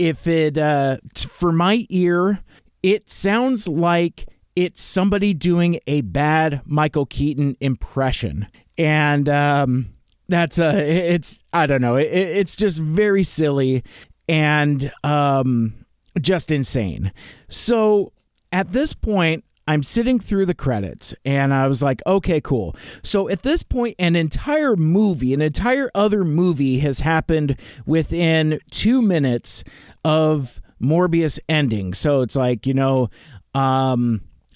for my ear, it sounds like it's somebody doing a bad Michael Keaton impression. And that's I don't know. It's just very silly and just insane. So at this point, I'm sitting through the credits and I was like, okay, cool. So at this point, an entire other movie has happened within 2 minutes of Morbius ending. So it's like,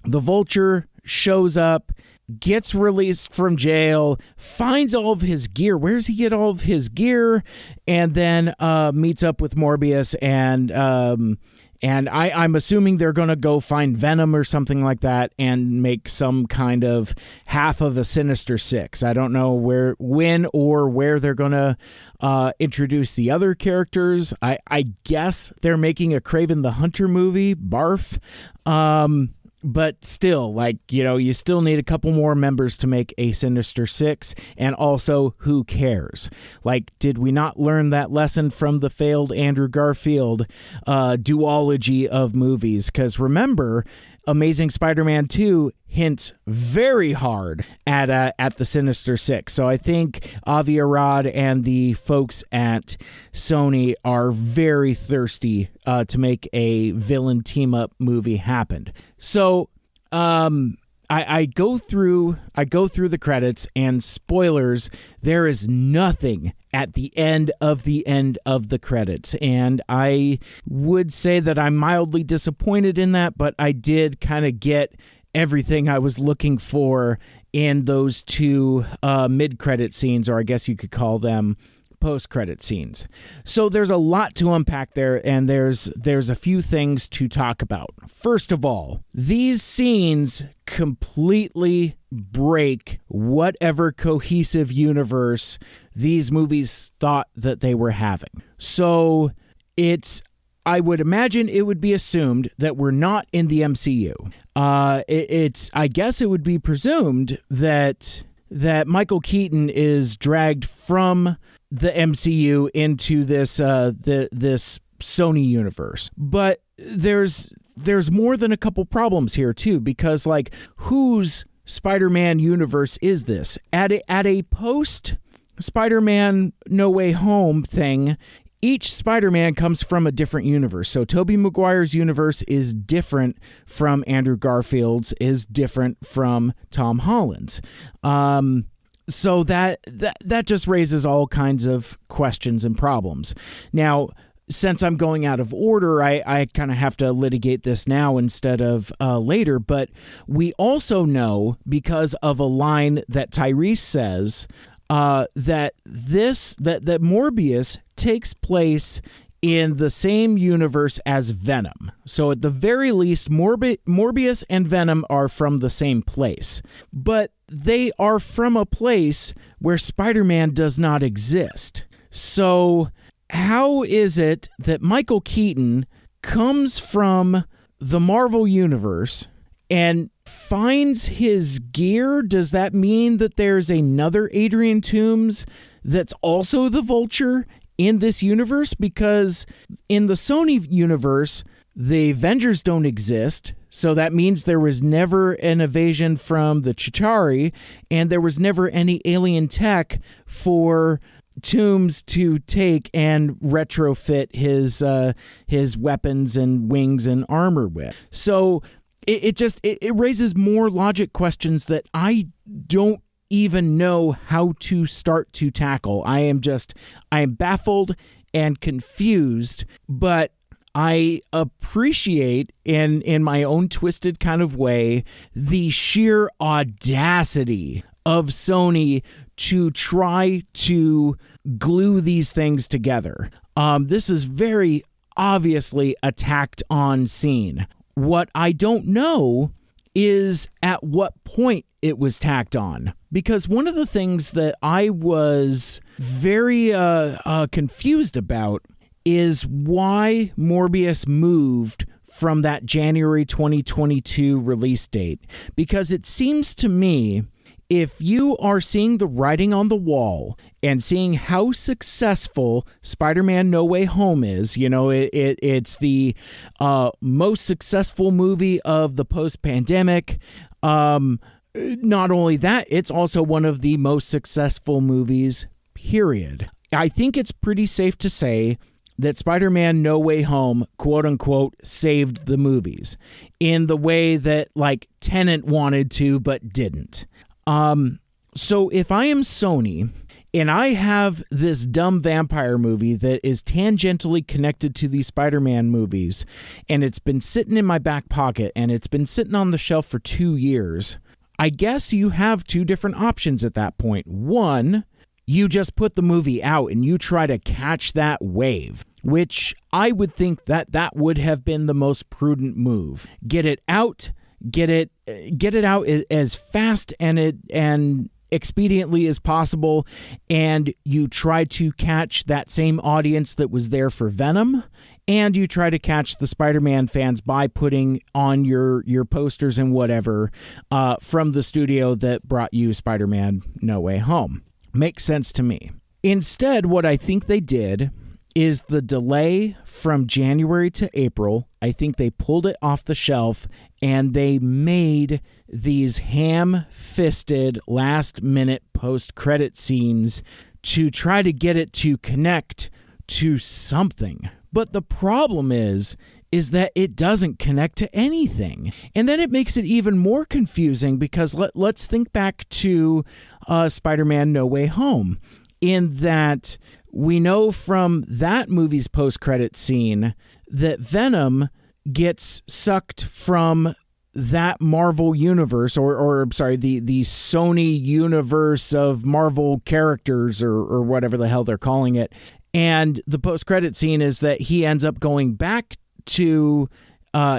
the Vulture shows up, gets released from jail, finds all of his gear. Where does he get all of his gear? And then meets up with Morbius, and I'm assuming they're going to go find Venom or something like that and make some kind of half of a Sinister Six. I don't know when or where they're going to introduce the other characters. I guess they're making a Kraven the Hunter movie, barf. But still, like, you still need a couple more members to make a Sinister Six, and also, who cares? Like, did we not learn that lesson from the failed Andrew Garfield duology of movies? Because remember, Amazing Spider-Man 2 hints very hard at the Sinister Six. So I think Avi Arad and the folks at Sony are very thirsty to make a villain team-up movie happen. So I go through the credits, and spoilers, there is nothing at the end of the credits, and I would say that I'm mildly disappointed in that, but I did kind of get everything I was looking for in those two mid-credit scenes, or I guess you could call them post-credit scenes. So there's a lot to unpack there, and there's a few things to talk about. First of all, these scenes completely break whatever cohesive universe these movies thought that they were having. So I would imagine it would be assumed that we're not in the MCU. I guess it would be presumed that Michael Keaton is dragged from the MCU into this this Sony universe. But there's more than a couple problems here too, because like, whose Spider-Man universe is this? At a post Spider-Man No Way Home thing, each Spider-Man comes from a different universe. So Tobey Maguire's universe is different from Andrew Garfield's, is different from Tom Holland's. So that just raises all kinds of questions and problems. Now, since I'm going out of order, I kind of have to litigate this now instead of later. But we also know, because of a line that Tyrese says, that Morbius takes place in the same universe as Venom. So at the very least, Morbius and Venom are from the same place. But they are from a place where Spider-Man does not exist. So how is it that Michael Keaton comes from the Marvel Universe and finds his gear? Does that mean that there's another Adrian Toomes that's also the Vulture in this universe? Because in the Sony universe, the Avengers don't exist. So that means there was never an invasion from the Chitauri, and there was never any alien tech for Toomes to take and retrofit his weapons and wings and armor with. So it raises more logic questions that I don't even know how to start to tackle. I am baffled and confused, but I appreciate, in my own twisted kind of way, the sheer audacity of Sony to try to glue these things together. This is very obviously a tacked on scene. What I don't know is at what point it was tacked on. Because one of the things that I was very confused about is why Morbius moved from that January 2022 release date. Because it seems to me, if you are seeing the writing on the wall and seeing how successful Spider-Man No Way Home is, it's the most successful movie of the post-pandemic. Not only that, it's also one of the most successful movies, period. I think it's pretty safe to say that Spider-Man No Way Home, quote unquote, saved the movies in the way that like Tenet wanted to but didn't. So if I am Sony and I have this dumb vampire movie that is tangentially connected to these Spider-Man movies, and it's been sitting in my back pocket and it's been sitting on the shelf for 2 years, I guess you have two different options at that point. One, you just put the movie out and you try to catch that wave, which I would think that would have been the most prudent move. Get it out, get it out as fast and expediently as possible, and you try to catch that same audience that was there for Venom, and you try to catch the Spider-Man fans by putting on your posters and whatever from the studio that brought you Spider-Man No Way Home. Makes sense to me. Instead, what I think they did is the delay from January to April. I think they pulled it off the shelf and they made these ham-fisted last-minute post-credit scenes to try to get it to connect to something. But the problem is that it doesn't connect to anything. And then it makes it even more confusing because let's think back to Spider-Man No Way Home, in that we know from that movie's post-credit scene that Venom gets sucked from that Marvel universe, or the Sony universe of Marvel characters, or whatever the hell they're calling it. And the post-credit scene is that he ends up going back to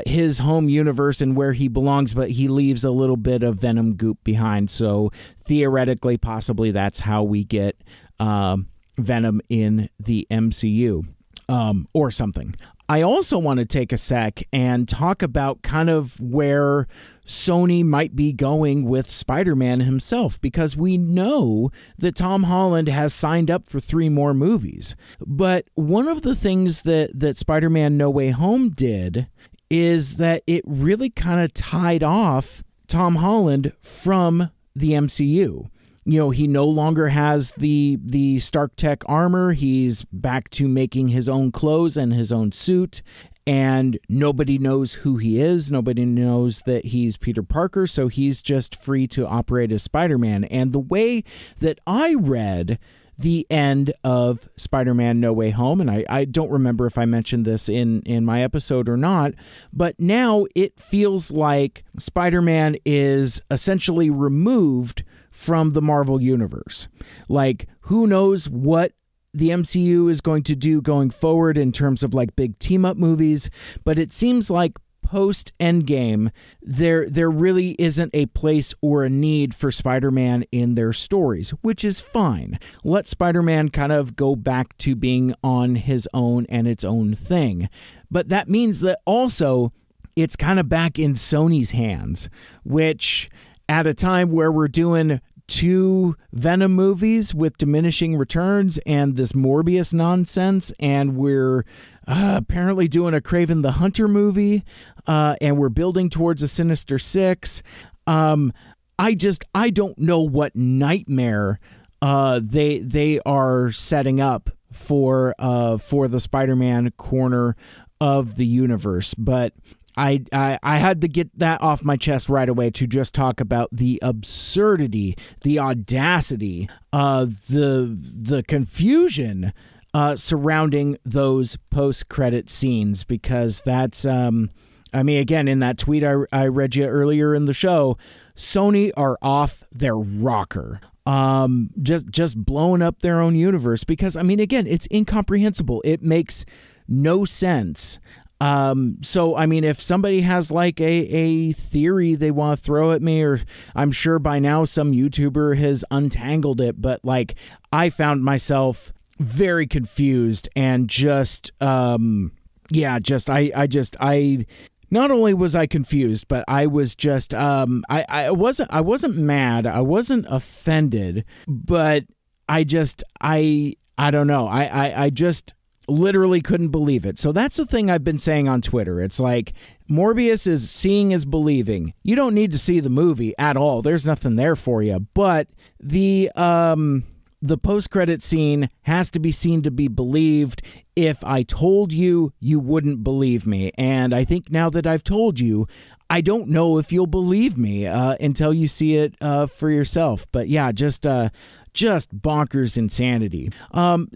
his home universe and where he belongs, but he leaves a little bit of Venom goop behind. So theoretically, possibly that's how we get Venom in the MCU, or something. I also want to take a sec and talk about kind of where Sony might be going with Spider-Man himself, because we know that Tom Holland has signed up for 3 more movies. But one of the things that Spider-Man No Way Home did is that it really kind of tied off Tom Holland from the MCU. he no longer has the Stark Tech armor. He's back to making his own clothes and his own suit. And nobody knows who he is. Nobody knows that he's Peter Parker. So he's just free to operate as Spider-Man. And the way that I read the end of Spider-Man No Way Home, and I don't remember if I mentioned this in my episode or not, but now it feels like Spider-Man is essentially removed from the Marvel Universe. Like, who knows what the MCU is going to do going forward in terms of like big team-up movies, but it seems like post-Endgame, there really isn't a place or a need for Spider-Man in their stories, which is fine. Let Spider-Man kind of go back to being on his own and its own thing. But that means that also it's kind of back in Sony's hands, which at a time where we're doing 2 Venom movies with diminishing returns and this Morbius nonsense, and we're apparently doing a Kraven the Hunter movie, and we're building towards a Sinister Six. I don't know what nightmare they are setting up for the Spider-Man corner of the universe, but I had to get that off my chest right away to just talk about the absurdity, the audacity, the confusion surrounding those post-credit scenes, because that's, again, in that tweet I read you earlier in the show, Sony are off their rocker. Just blowing up their own universe, because, again, it's incomprehensible. It makes no sense. So, if somebody has like a theory they want to throw at me, or I'm sure by now some YouTuber has untangled it, but like I found myself very confused and just, I not only was I confused, but I was just, I wasn't mad. I wasn't offended, but I don't know. I just literally couldn't believe it. So that's the thing I've been saying on Twitter. It's like Morbius is seeing is believing. You don't need to see the movie at all. There's nothing there for you. But the post-credit scene has to be seen to be believed. If I told you, you wouldn't believe me. And I think now that I've told you, I don't know if you'll believe me until you see it for yourself. But yeah, just bonkers insanity.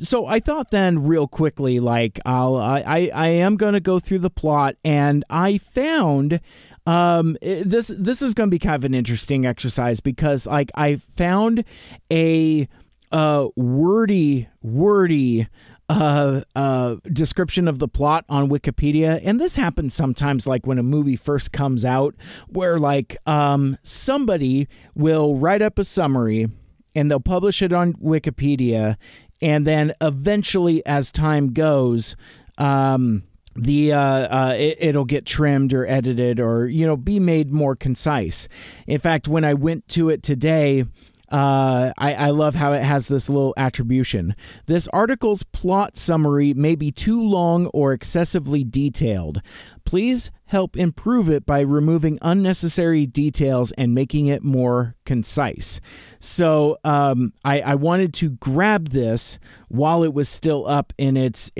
So I thought then real quickly, like I am going to go through the plot, and I found this is going to be kind of an interesting exercise, because like I found a wordy description of the plot on Wikipedia, and this happens sometimes, like when a movie first comes out, where like somebody will write up a summary and they'll publish it on Wikipedia, and then eventually, as time goes, it'll get trimmed or edited, or be made more concise. In fact, when I went to it today, I love how it has this little attribution. This article's plot summary may be too long or excessively detailed. Please help improve it by removing unnecessary details and making it more concise. So I wanted to grab this while it was still up in its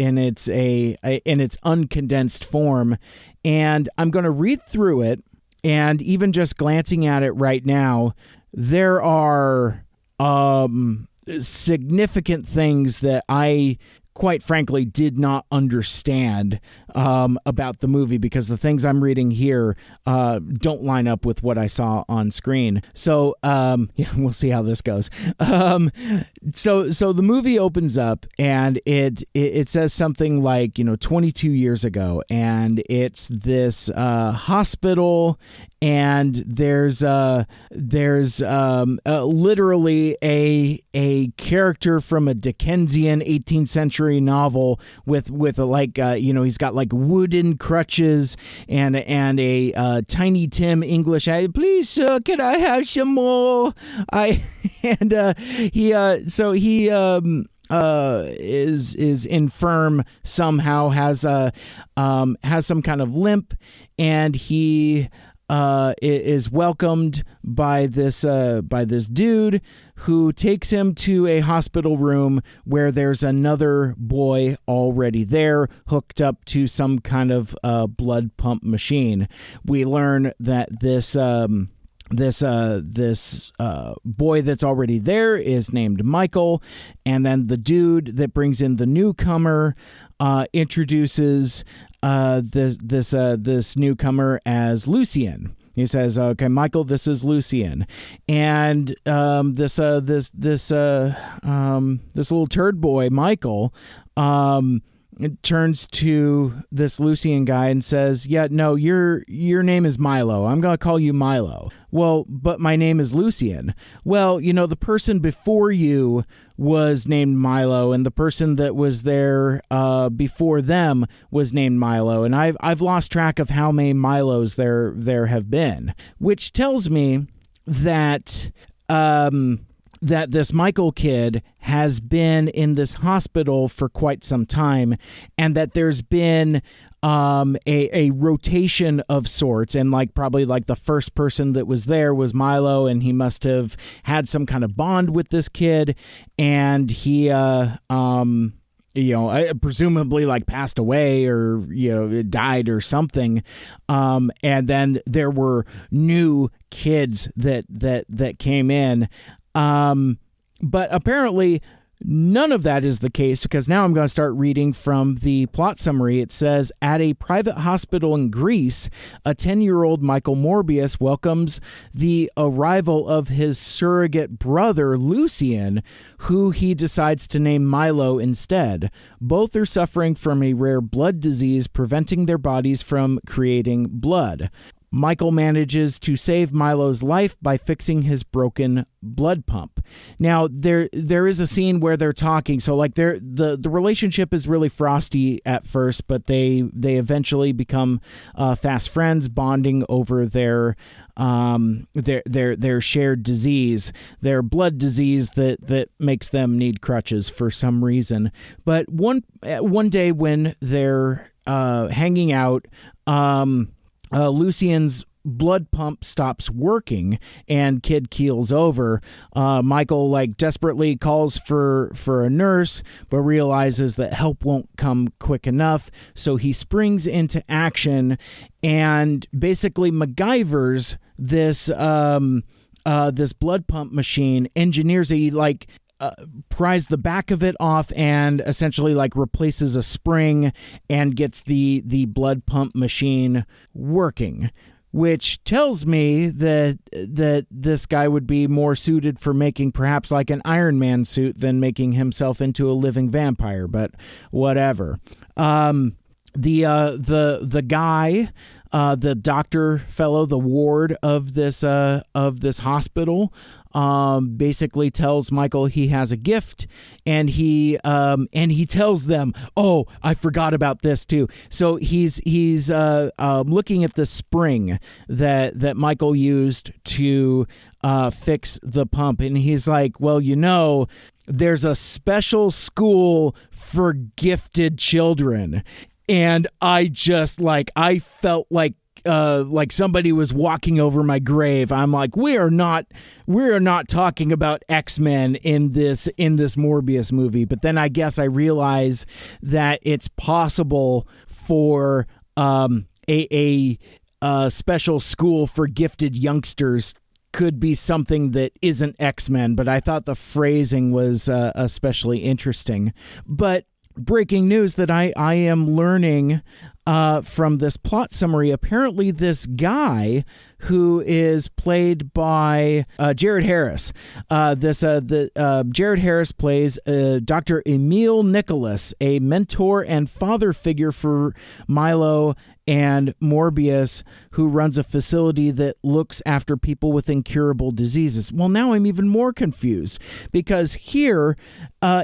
uncondensed form, and I'm going to read through it. And even just glancing at it right now, there are significant things that I, quite frankly, did not understand about the movie, because the things I'm reading here don't line up with what I saw on screen. So, we'll see how this goes. So the movie opens up, and it says something like, 22 years ago, and it's this hospital, and there's literally a character from a Dickensian 18th century novel with he's got like wooden crutches and a Tiny Tim English. Please, sir, can I have some more? He is infirm somehow, has some kind of limp, and he is welcomed by this dude who takes him to a hospital room where there's another boy already there, hooked up to some kind of blood pump machine. We learn that this boy that's already there is named Michael, and then the dude that brings in the newcomer introduces this newcomer as Lucien. He says, "Okay, Michael, this is Lucien," and this little turd boy, Michael, turns to this Lucien guy and says, "Yeah, no, your name is Milo. I'm going to call you Milo." "Well, but my name is Lucien." "Well, the person before you was named Milo, and the person that was there before them was named Milo, and I've lost track of how many Milos there have been," which tells me that that this Michael kid has been in this hospital for quite some time, and that there's been a rotation of sorts, and probably the first person that was there was Milo, and he must have had some kind of bond with this kid, and he presumably passed away or died or something, and then there were new kids that came in. But apparently none of that is the case, because now I'm going to start reading from the plot summary. It says, at a private hospital in Greece, a 10-year-old Michael Morbius welcomes the arrival of his surrogate brother, Lucien, who he decides to name Milo instead. Both are suffering from a rare blood disease, preventing their bodies from creating blood. Michael manages to save Milo's life by fixing his broken blood pump. Now, there is a scene where they're talking, so the relationship is really frosty at first, but they eventually become fast friends, bonding over their shared disease, their blood disease that makes them need crutches for some reason. But one day when they're hanging out, Lucien's blood pump stops working and kid keels over. Michael desperately calls for a nurse, but realizes that help won't come quick enough, so he springs into action and basically MacGyvers this blood pump machine, engineers pries the back of it off and essentially replaces a spring and gets the blood pump machine working, which tells me that this guy would be more suited for making perhaps an Iron Man suit than making himself into a living vampire, but whatever. The guy, the doctor fellow, the ward of this hospital, basically tells Michael he has a gift, and he tells them, "Oh, I forgot about this too." So he's looking at the spring that Michael used to fix the pump, and he's like, "Well, there's a special school for gifted children." And I just I felt like somebody was walking over my grave. I'm like, we are not talking about X-Men in this Morbius movie. But then I guess I realize that it's possible for a special school for gifted youngsters could be something that isn't X-Men. But I thought the phrasing was especially interesting. But breaking news that I am learning from this plot summary, apparently this guy who is played by Jared Harris. Jared Harris plays Dr. Emil Nicholas, a mentor and father figure for Milo and Morbius, who runs a facility that looks after people with incurable diseases. Well, now I'm even more confused, because here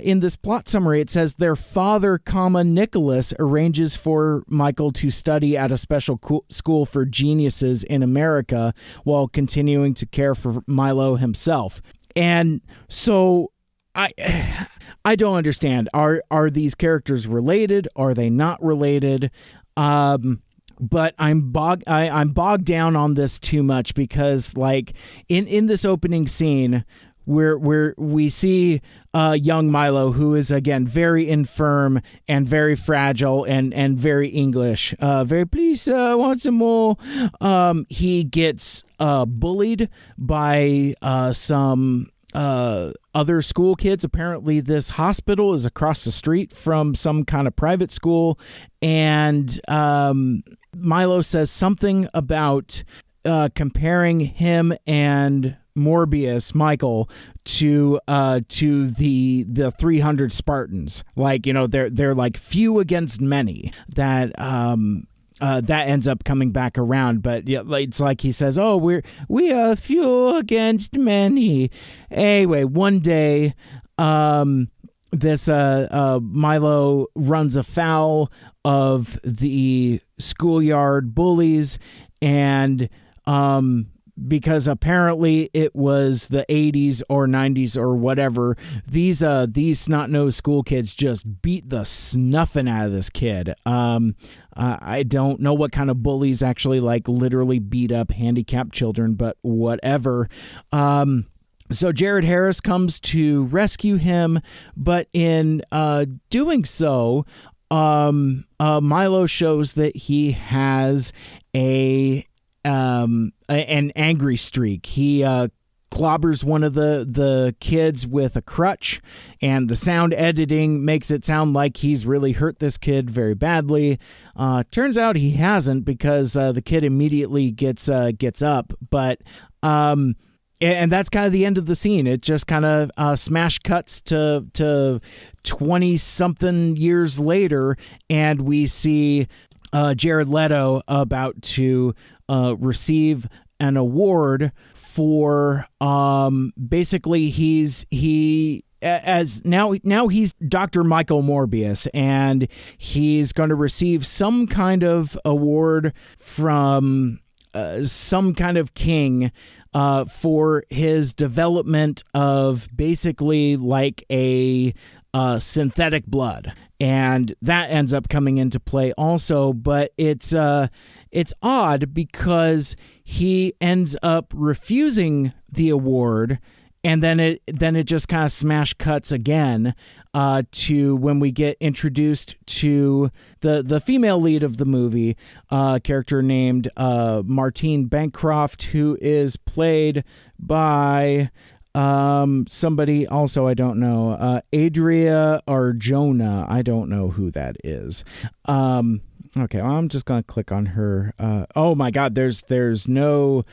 in this plot summary it says their father, Nicholas, arranges for Michael to study at a special school for geniuses in America while continuing to care for Milo himself. And so I don't understand. Are these characters related? Are they not related? but I'm bogged down on this too much because, like, in this opening scene where we see young Milo, who is again very infirm and very fragile and very English, very please want some more. He gets bullied by some other school kids. Apparently this hospital is across the street from some kind of private school, and Milo says something about comparing him and Morbius, Michael, to the 300 Spartans. Like, you know, they're like few against many. That ends up coming back around, but yeah, it's like he says, "Oh, we are few against many." Anyway, one day, this Milo runs afoul of the schoolyard bullies, and because apparently it was the 80s or 90s or whatever, these snot-nosed school kids just beat the snuffing out of this kid. I don't know what kind of bullies actually like literally beat up handicapped children, but whatever. So Jared Harris comes to rescue him, but in doing so, Milo shows that he has an angry streak. He clobbers one of the kids with a crutch, and the sound editing makes it sound like he's really hurt this kid very badly. Turns out he hasn't, because the kid immediately gets up, but and that's kind of the end of the scene. It just kind of smash cuts to 20-something years later, and we see Jared Leto about to receive an award for basically he's Dr. Michael Morbius, and he's going to receive some kind of award from some kind of king for his development of basically like a synthetic blood. And that ends up coming into play also, but it's odd because he ends up refusing the award, and then it just kind of smash cuts again to when we get introduced to the female lead of the movie, character named Martine Bancroft, who is played by somebody also I don't know, Adria Arjona. I don't know who that is. Okay, well, I'm just gonna click on her. Oh my God, there's no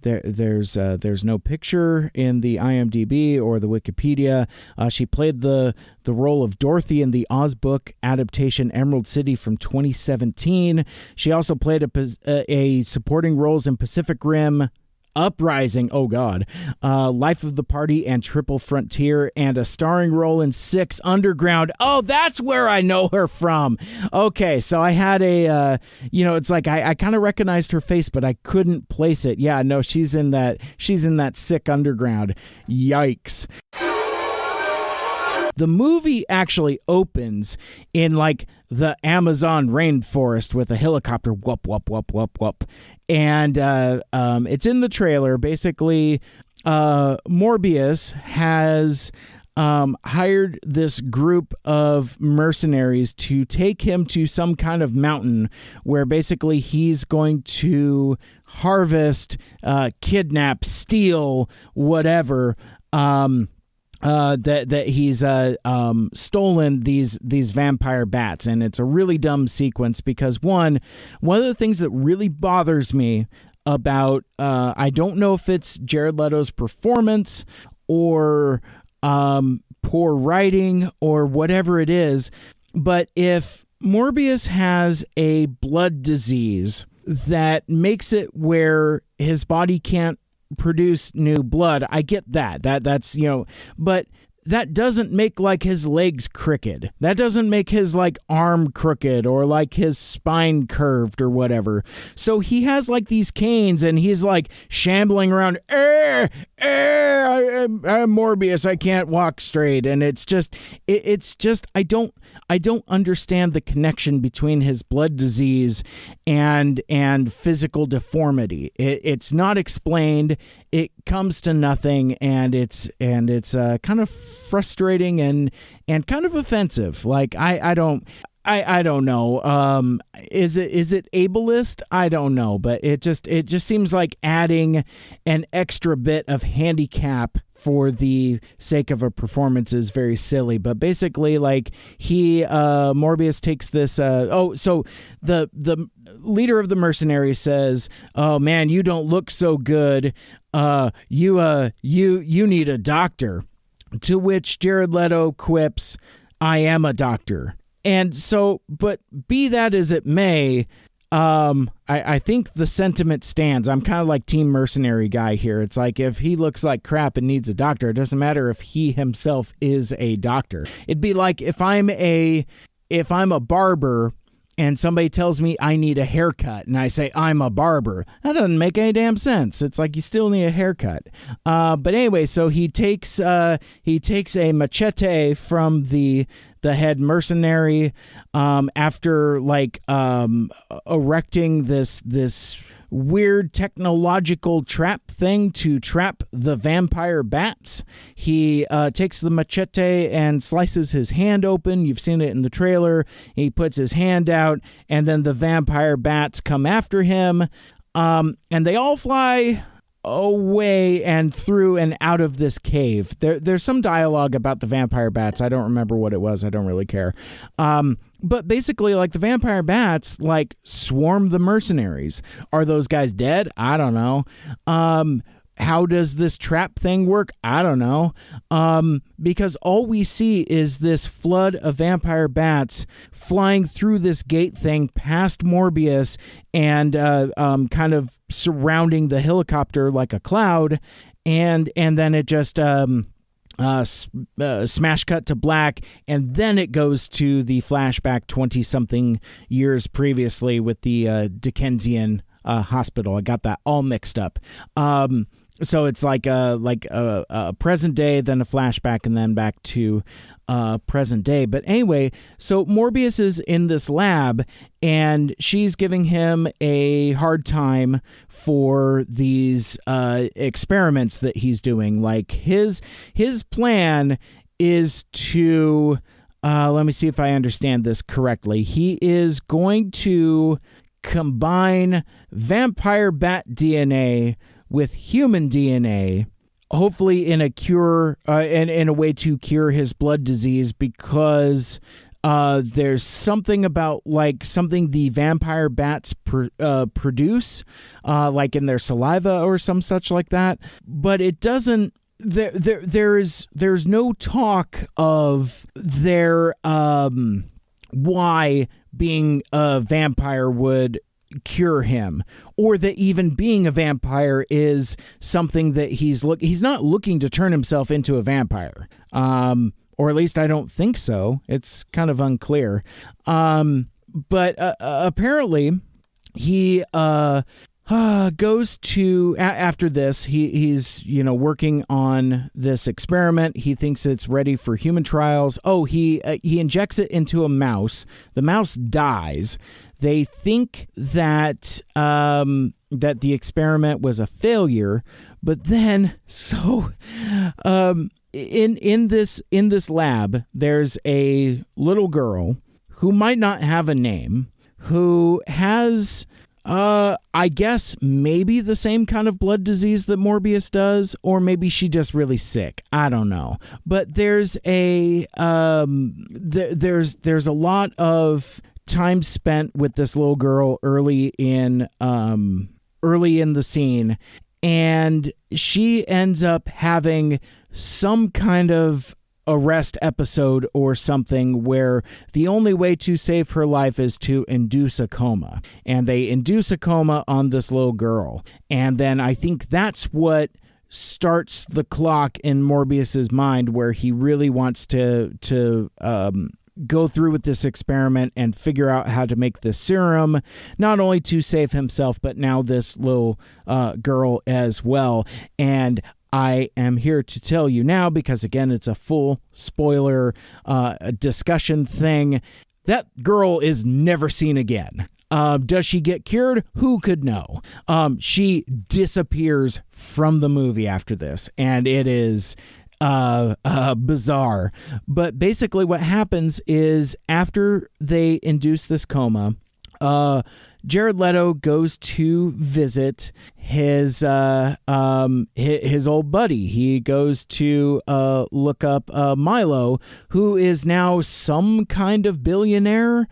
there's no picture in the IMDb or the Wikipedia. She played the role of Dorothy in the Oz book adaptation Emerald City from 2017. She also played a supporting roles in Pacific Rim, Uprising, oh God, Life of the Party, and Triple Frontier, and a starring role in 6 Underground. Oh, that's where I know her from. Okay, so I had it's like I kind of recognized her face, but I couldn't place it. Yeah, no, she's in that Sick Underground. Yikes. The movie actually opens in like the Amazon rainforest with a helicopter, whoop, whoop, whoop, whoop, whoop. And it's in the trailer. Basically, Morbius has hired this group of mercenaries to take him to some kind of mountain where basically he's going to harvest, kidnap, steal, whatever, that he's stolen these vampire bats. And it's a really dumb sequence because one of the things that really bothers me about I don't know if it's Jared Leto's performance or poor writing or whatever it is, but if Morbius has a blood disease that makes it where his body can't produce new blood, I get that's but that doesn't make like his legs crooked. That doesn't make his like arm crooked or like his spine curved or whatever. So he has like these canes and he's like shambling around. I'm Morbius. I can't walk straight. And it's just I don't understand the connection between his blood disease and physical deformity. It's not explained. It comes to nothing, and it's kind of frustrating and kind of offensive. Like I don't know. Is it ableist? I don't know, but it just seems like adding an extra bit of handicap for the sake of a performance is very silly. But basically, like Morbius takes this. So the leader of the mercenaries says, "Oh man, you don't look so good. You need a doctor." To which Jared Leto quips, "I am a doctor." And so, but be that as it may, I think the sentiment stands. I'm kind of like Team Mercenary guy here. It's like if he looks like crap and needs a doctor, it doesn't matter if he himself is a doctor. It'd be like if I'm a barber and somebody tells me I need a haircut and I say I'm a barber. That doesn't make any damn sense. It's like you still need a haircut. But anyway, so he takes a machete from the head mercenary after like erecting this weird technological trap thing to trap the vampire bats. He takes the machete and slices his hand open. You've seen it in the trailer. He puts his hand out, and then the vampire bats come after him, and they all fly away and through and out of this cave. There's some dialogue about the vampire bats. I don't remember what it was. I don't really care. But basically, like, the vampire bats, like, swarm the mercenaries. Are those guys dead? I don't know. How does this trap thing work? I don't know. Because all we see is this flood of vampire bats flying through this gate thing past Morbius and kind of surrounding the helicopter like a cloud. And then it just smash cut to black, and then it goes to the flashback 20-something years previously with the Dickensian hospital. I got that all mixed up. So it's like a present day, then a flashback, and then back to present day. But anyway, so Morbius is in this lab, and she's giving him a hard time for these experiments that he's doing. Like his plan is to let me see if I understand this correctly. He is going to combine vampire bat DNA with human DNA, hopefully in a cure, in a way to cure his blood disease, because there's something about like something the vampire bats produce, like in their saliva or some such like that. But it doesn't. There's no talk of their why being a vampire would cure him, or that even being a vampire is something that he's not looking to turn himself into a vampire, or at least I don't think so. It's kind of unclear, but apparently he goes to after this he's working on this experiment. He thinks it's ready for human trials. He injects it into a mouse. The mouse dies. They think that that the experiment was a failure, but then in this lab there's a little girl who might not have a name, who has I guess maybe the same kind of blood disease that Morbius does, or maybe she's just really sick. I don't know. But there's a there's a lot of time spent with this little girl early in the scene, and she ends up having some kind of arrest episode or something where the only way to save her life is to induce a coma, and they induce a coma on this little girl. And then I think that's what starts the clock in Morbius's mind where he really wants to go through with this experiment and figure out how to make this serum, not only to save himself, but now this little girl as well. And I am here to tell you now, because again, it's a full spoiler discussion thing, that girl is never seen again. Does she get cured? Who could know? She disappears from the movie after this, and it is bizarre. But basically what happens is after they induce this coma, Jared Leto goes to visit his old buddy. He goes to look up Milo, who is now some kind of billionaire,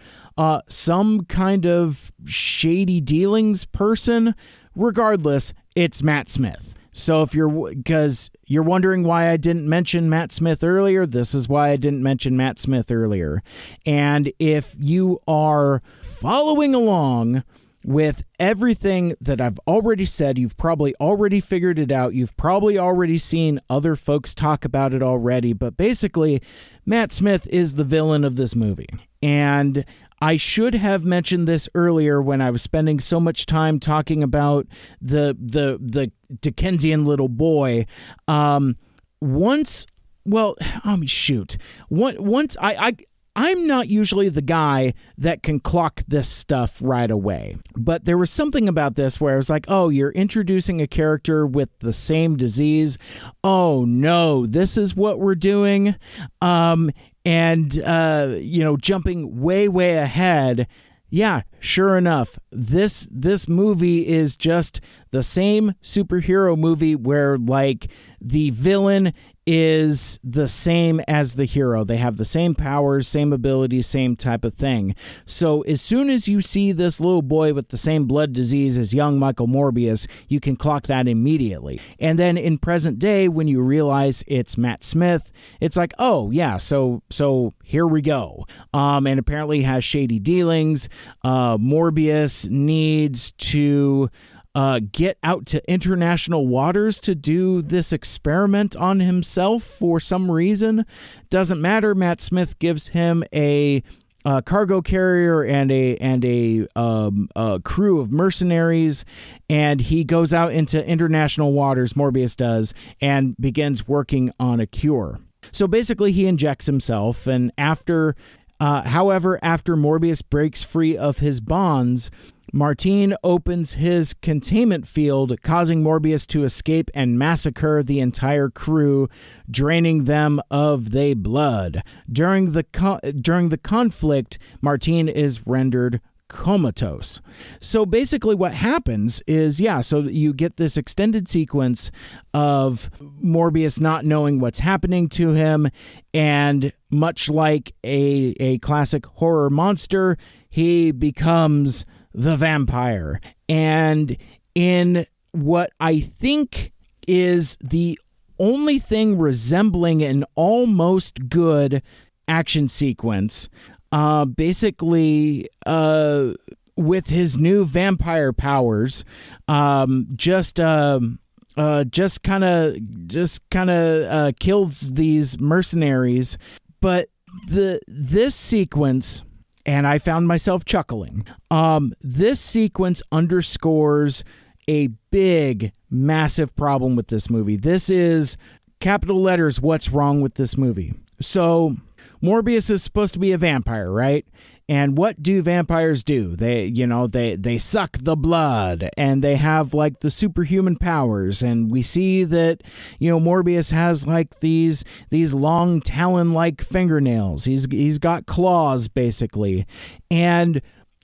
some kind of shady dealings person. Regardless, it's Matt Smith. So because you're wondering why I didn't mention Matt Smith earlier, this is why I didn't mention Matt Smith earlier. And if you are following along with everything that I've already said, you've probably already figured it out. You've probably already seen other folks talk about it already. But basically, Matt Smith is the villain of this movie. And I should have mentioned this earlier when I was spending so much time talking about the Dickensian little boy. Once I'm not usually the guy that can clock this stuff right away. But there was something about this where I was like, oh, you're introducing a character with the same disease. Oh, no, this is what we're doing. Jumping way ahead. Yeah, sure enough, this movie is just the same superhero movie where, like, the villain is the same as the hero. They have the same powers, same abilities, same type of thing. So as soon as you see this little boy with the same blood disease as young Michael Morbius, you can clock that immediately. And then in present day, when you realize it's Matt Smith, it's like, oh yeah, so here we go. And apparently has shady dealings. Morbius needs to get out to international waters to do this experiment on himself for some reason. Doesn't matter. Matt Smith gives him a cargo carrier and a crew of mercenaries, and he goes out into international waters, Morbius does, and begins working on a cure. So basically he injects himself, and after Morbius breaks free of his bonds, Martin opens his containment field, causing Morbius to escape and massacre the entire crew, draining them of their blood. During the conflict, Martin is rendered comatose. So basically what happens is, so you get this extended sequence of Morbius not knowing what's happening to him, and much like a classic horror monster, he becomes the vampire. And in what I think is the only thing resembling an almost good action sequence, basically with his new vampire powers, just kind of kills these mercenaries. But this sequence, and I found myself chuckling, this sequence underscores a big, massive problem with this movie. This is, capital letters, what's wrong with this movie. So Morbius is supposed to be a vampire, right? And what do vampires do? They suck the blood, and they have like the superhuman powers. And we see that, Morbius has like these long talon-like fingernails. He's got claws, basically. And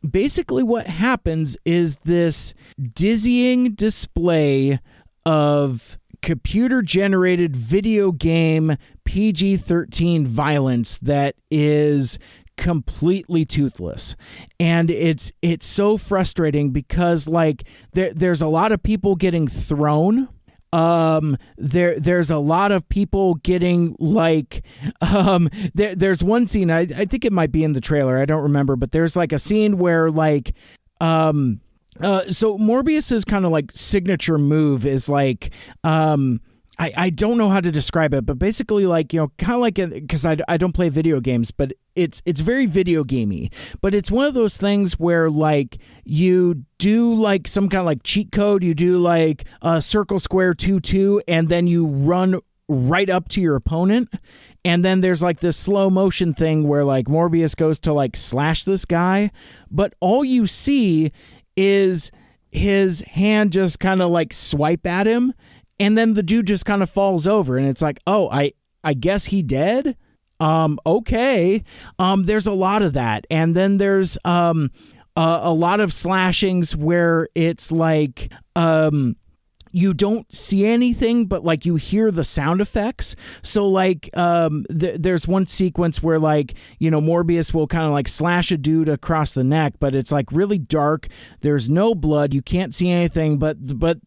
basically what happens is this dizzying display of computer-generated video game PG-13 violence that is completely toothless. And it's so frustrating because like there's a lot of people getting thrown. There's a lot of people getting like there's one scene, I think it might be in the trailer, I don't remember, but there's like a scene where like so Morbius's kind of like signature move is like I don't know how to describe it, but basically like, you know, kind of like, because I don't play video games, but it's very video gamey, but it's one of those things where like you do like some kind of like cheat code, you do like a circle square 2-2, and then you run right up to your opponent. And then there's like this slow motion thing where like Morbius goes to like slash this guy, but all you see is his hand just kind of like swipe at him. And then the dude just kind of falls over, and it's like, oh, I guess he dead? Okay. There's a lot of that. And then there's a lot of slashings where it's like you don't see anything, but like you hear the sound effects. So like there's one sequence where like, you know, Morbius will kind of like slash a dude across the neck, but it's like really dark. There's no blood. You can't see anything, but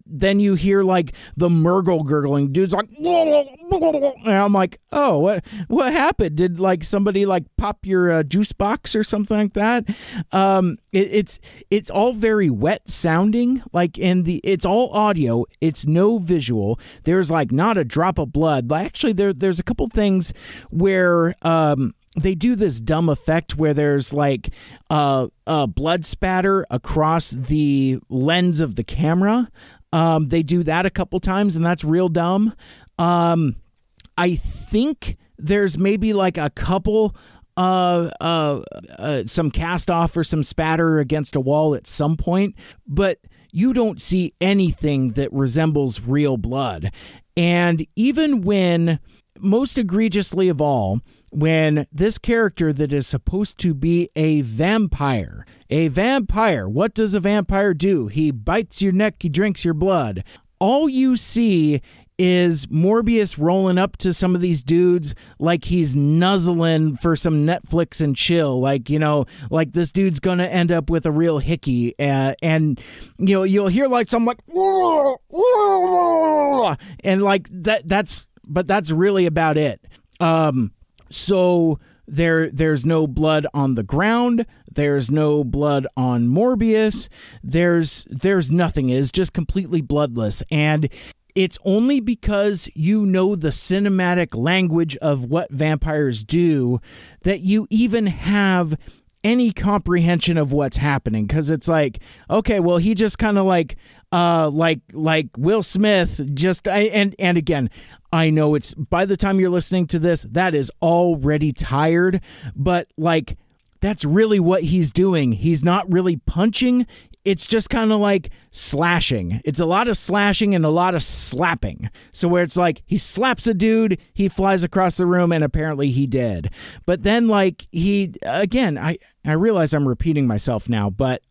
then you hear like the Murgle gurgling. Dude's like, and I'm like, oh, what happened? Did like somebody like pop your juice box or something like that? It's all very wet sounding, like it's all audio. It's no visual. There's like not a drop of blood. Actually, there's a couple things where they do this dumb effect where there's like a blood spatter across the lens of the camera. They do that a couple times, and that's real dumb. I think there's maybe like a couple some cast off or some spatter against a wall at some point, but you don't see anything that resembles real blood. And even when, most egregiously of all, when this character that is supposed to be a vampire, what does a vampire do? He bites your neck, he drinks your blood. All you see is Morbius rolling up to some of these dudes like he's nuzzling for some Netflix and chill. Like, you know, like this dude's going to end up with a real hickey. And, you know, you'll hear like some like, and like that's really about it. So there's no blood on the ground. There's no blood on Morbius. There's nothing. It's just completely bloodless. And it's only because you know the cinematic language of what vampires do that you even have any comprehension of what's happening. Because it's like, okay, well, he just kind of like Will Smith just, and again, I know it's, by the time you're listening to this, that is already tired, but like, that's really what he's doing. He's not really punching. It's just kind of like slashing. It's a lot of slashing and a lot of slapping. So where it's like he slaps a dude, he flies across the room, and apparently he did. But then like I realize I'm repeating myself now, but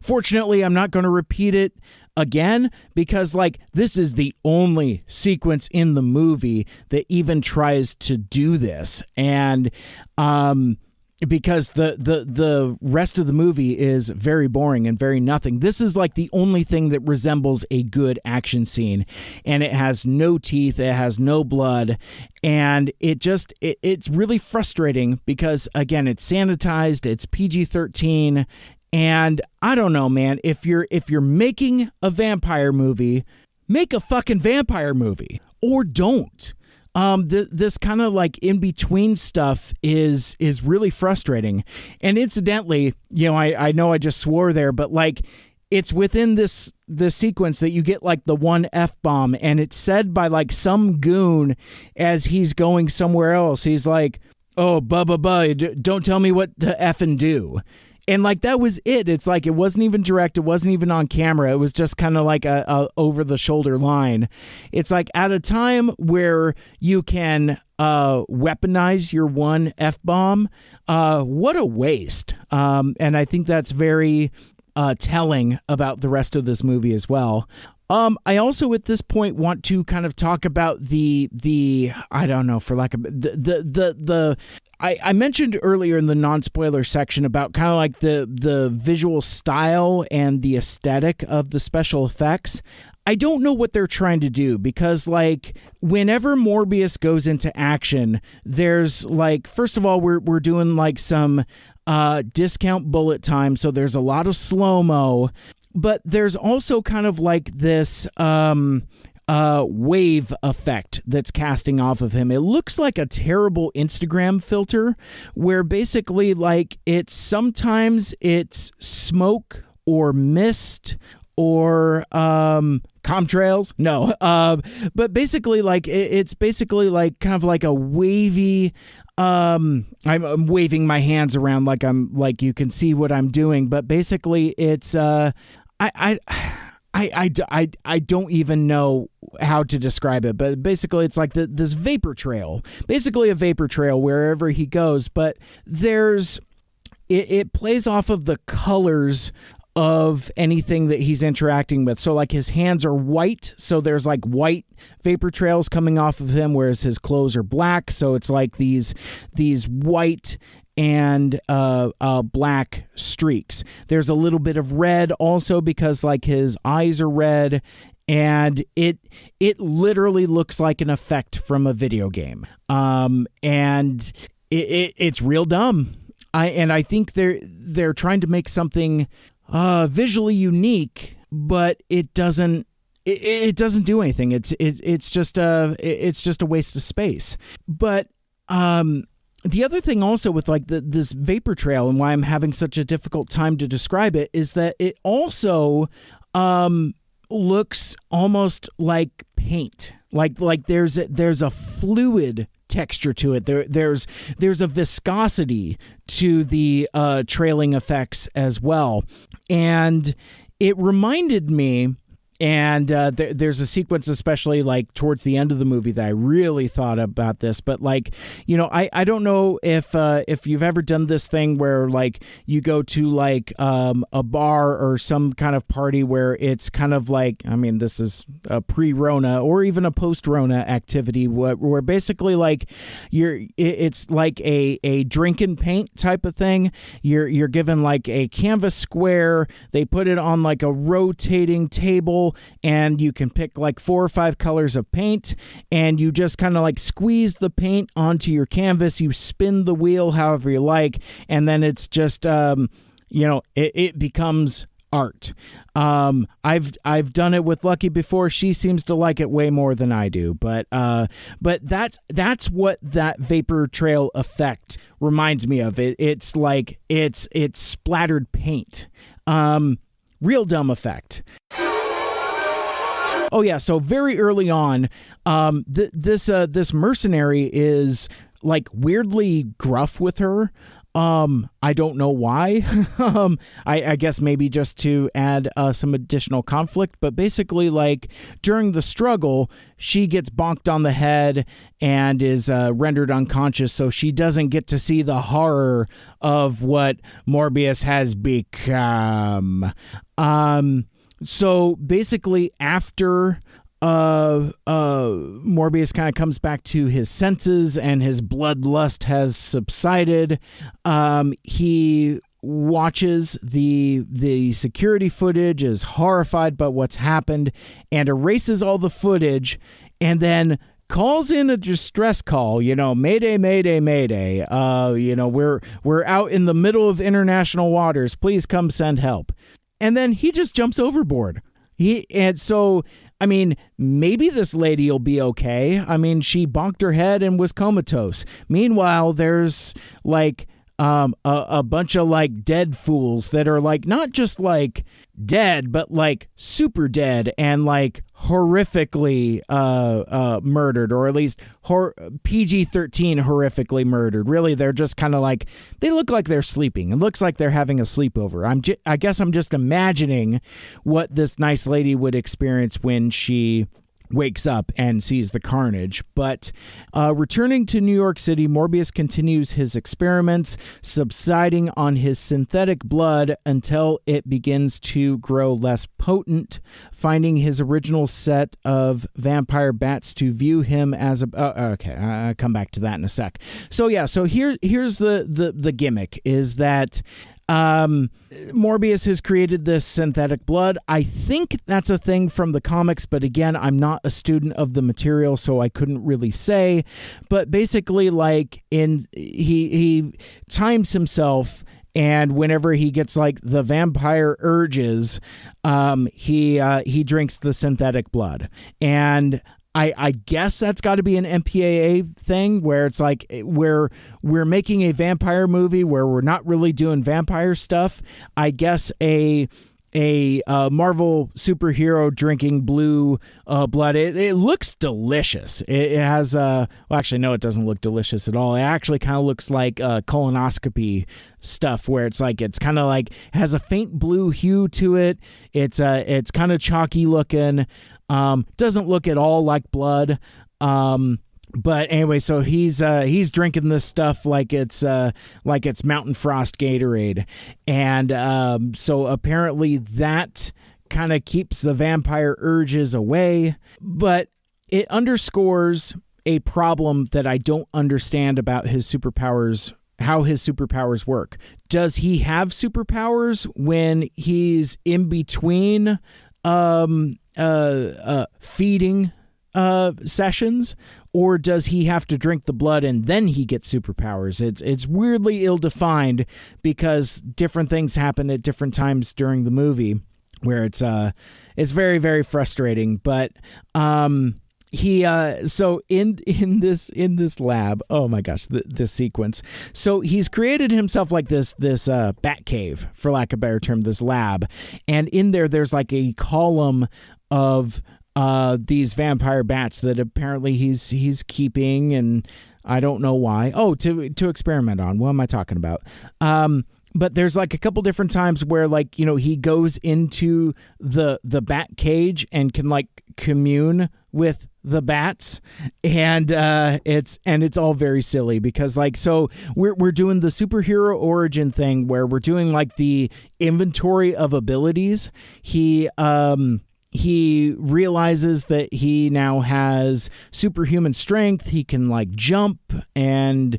fortunately I'm not going to repeat it again, because like this is the only sequence in the movie that even tries to do this. And because the rest of the movie is very boring and very nothing. This is like the only thing that resembles a good action scene, and it has no teeth, it has no blood, and it's really frustrating because again, it's sanitized, it's PG-13, and I don't know, man, if you're making a vampire movie, make a fucking vampire movie, or don't. This kind of like in between stuff is really frustrating. And incidentally, you know, I know I just swore there, but like it's within this sequence that you get like the one F-bomb, and it's said by like some goon as he's going somewhere else. He's like, oh, don't tell me what to effing do. And like that was it. It's like it wasn't even direct. It wasn't even on camera. It was just kind of like a over the shoulder line. It's like at a time where you can weaponize your one F-bomb. What a waste. And I think that's very telling about the rest of this movie as well. I also at this point want to kind of talk about the I don't know, for lack of the I mentioned earlier in the non-spoiler section about kind of like the visual style and the aesthetic of the special effects. I don't know what they're trying to do, because like whenever Morbius goes into action, there's like, first of all, we're doing like some discount bullet time, so there's a lot of slow-mo, but there's also kind of like this wave effect that's casting off of him. It looks like a terrible Instagram filter where basically like sometimes it's smoke or mist or contrails. No, but basically like it's basically like kind of like a wavy. I'm waving my hands around like you can see what I'm doing, but basically it's I don't even know how to describe it, but basically it's like this vapor trail, basically a vapor trail wherever he goes. But it plays off of the colors of anything that he's interacting with. So like his hands are white, so there's like white vapor trails coming off of him, whereas his clothes are black. So it's like these white and black streaks. There's a little bit of red also because like his eyes are red, and it literally looks like an effect from a video game. And it's real dumb. I think they're trying to make something visually unique, but it doesn't do anything. It's just a waste of space. But the other thing also with like this vapor trail and why I'm having such a difficult time to describe it is that it also looks almost like paint. Like there's a fluid texture to it. There's a viscosity to the trailing effects as well. And it reminded me, and there's a sequence especially like towards the end of the movie that I really thought about this, but like, you know, I don't know if you've ever done this thing where like you go to like a bar or some kind of party where it's kind of like, I mean, this is a pre-Rona or even a post-Rona activity where basically like it's like a drink and paint type of thing. You're given like a canvas square, they put it on like a rotating table, and you can pick like 4 or 5 colors of paint, and you just kind of like squeeze the paint onto your canvas. You spin the wheel however you like, and then it's just it becomes art. I've done it with Lucky before. She seems to like it way more than I do, but that's what that vapor trail effect reminds me of. It's like it's splattered paint. Real dumb effect. Oh yeah, so very early on, this mercenary is like weirdly gruff with her. I don't know why. I guess maybe just to add some additional conflict, but basically like during the struggle, she gets bonked on the head and is rendered unconscious, so she doesn't get to see the horror of what Morbius has become. So basically after Morbius kind of comes back to his senses and his bloodlust has subsided, he watches the security footage, is horrified by what's happened, and erases all the footage, and then calls in a distress call, mayday, mayday, mayday. We're out in the middle of international waters. Please come send help. And then he just jumps overboard. I mean, maybe this lady will be okay. I mean, she bonked her head and was comatose. Meanwhile, there's like a bunch of like dead fools that are like not just like dead, but like super dead and like horrifically murdered, or at least PG-13 horrifically murdered. Really, they're just kind of like, they look like they're sleeping. It looks like they're having a sleepover. I guess I'm just imagining what this nice lady would experience when she wakes up and sees the carnage. But returning to New York City, Morbius continues his experiments, subsiding on his synthetic blood until it begins to grow less potent, finding his original set of vampire bats to view him as I'll come back to that in a sec. So here's the gimmick is that Morbius has created this synthetic blood. I think that's a thing from the comics, but again, I'm not a student of the material, so I couldn't really say. But basically, like he times himself and whenever he gets like the vampire urges, he drinks the synthetic blood. And I guess that's got to be an MPAA thing where it's like we're making a vampire movie where we're not really doing vampire stuff. I guess a Marvel superhero drinking blue blood. It looks delicious. It has well, actually, no, it doesn't look delicious at all. It actually kind of looks like colonoscopy stuff, where it's kind of like has a faint blue hue to it. It's kind of chalky looking. Doesn't look at all like blood. But anyway, so he's drinking this stuff like it's Mountain Frost Gatorade, and so apparently that kind of keeps the vampire urges away. But it underscores a problem that I don't understand about his superpowers, how his superpowers work. Does he have superpowers when he's in between feeding sessions, or does he have to drink the blood and then he gets superpowers? It's weirdly ill-defined because different things happen at different times during the movie, where it's very, very frustrating. But he so in this lab, oh my gosh, this sequence. So he's created himself like this bat cave, for lack of a better term, this lab, and in there's like a column of these vampire bats that apparently he's keeping, and I don't know why. Oh, to experiment on. What am I talking about? But there's like a couple different times where, like, you know, he goes into the bat cage and can like commune with the bats, and it's all very silly because, like, so we're doing the superhero origin thing where we're doing like the inventory of abilities. He realizes that he now has superhuman strength. He can like jump and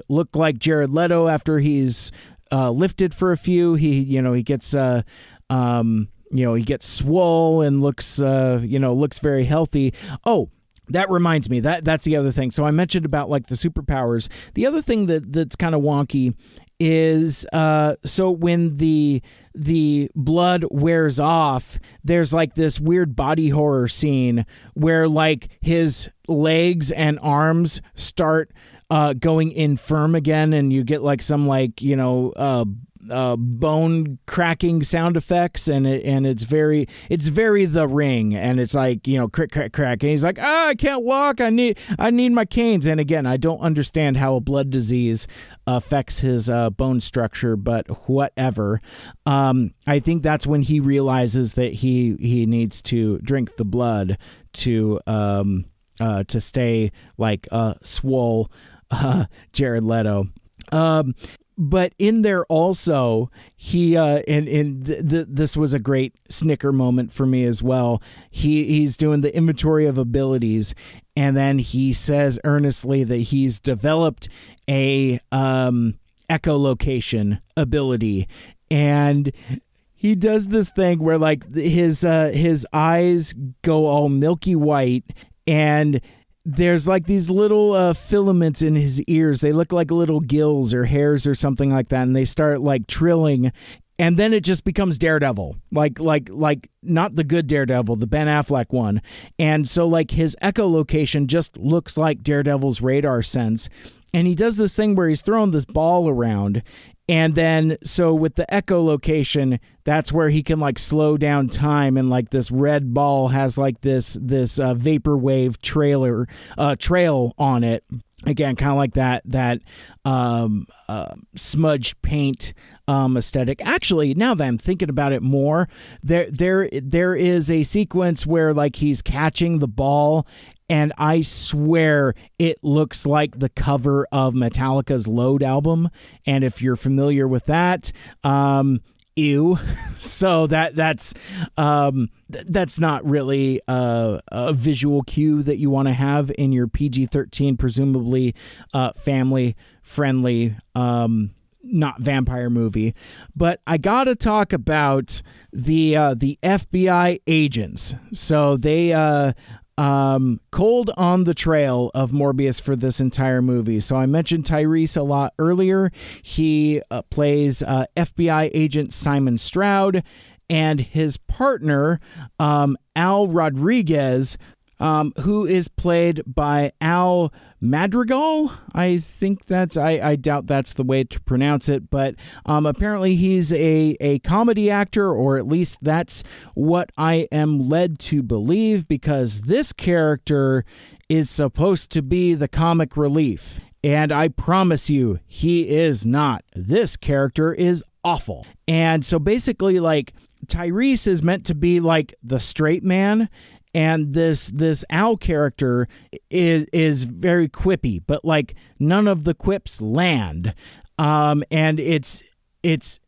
look like Jared Leto after he's lifted for a few. He gets he gets swole and looks very healthy. Oh, that reminds me, that's the other thing. So I mentioned about like the superpowers. The other thing that's kind of wonky is so when the blood wears off, there's like this weird body horror scene where like his legs and arms start going infirm again, and you get like some like bone cracking sound effects, and it's very The Ring, and it's like, crick crack crack, and he's like, I can't walk, I need my canes. And again, I don't understand how a blood disease affects his bone structure, but whatever. I think that's when he realizes that he needs to drink the blood to stay like swole Jared Leto. But in there also, he this was a great snicker moment for me as well. He's doing the inventory of abilities, and then he says earnestly that he's developed a echolocation ability, and he does this thing where like his eyes go all milky white, and there's like these little filaments in his ears. They look like little gills or hairs or something like that, and they start like trilling, and then it just becomes Daredevil, like not the good Daredevil, the Ben Affleck one. And so like his echolocation just looks like Daredevil's radar sense, and he does this thing where he's throwing this ball around. And then, so with the echolocation, that's where he can like slow down time, and like this red ball has like this vaporwave trail on it. Again, kind of like that smudge paint aesthetic. Actually, now that I'm thinking about it more, there is a sequence where like he's catching the ball, and I swear it looks like the cover of Metallica's Load album. And if you're familiar with that, ew. So that's not really a visual cue that you want to have in your PG-13, presumably family friendly not vampire movie. But I gotta talk about the FBI agents. So they cold on the trail of Morbius for this entire movie. So I mentioned Tyrese a lot earlier. He plays FBI agent Simon Stroud, and his partner, Al Rodriguez, who is played by Al Madrigal. I think I doubt that's the way to pronounce it, but apparently he's a comedy actor, or at least that's what I am led to believe, because this character is supposed to be the comic relief. And I promise you, he is not. This character is awful. And so basically, like, Tyrese is meant to be like the straight man, and this Al character is very quippy, but like none of the quips land, and it's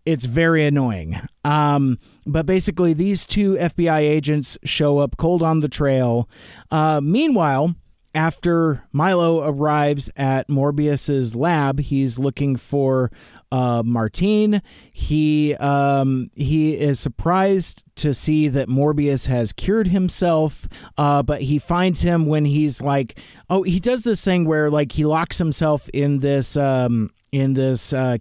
very annoying. But basically, these two FBI agents show up cold on the trail. Meanwhile, after Milo arrives at Morbius's lab, he's looking for Martine. He is surprised to see that Morbius has cured himself, but he finds him when he's like, he does this thing where like he locks himself in this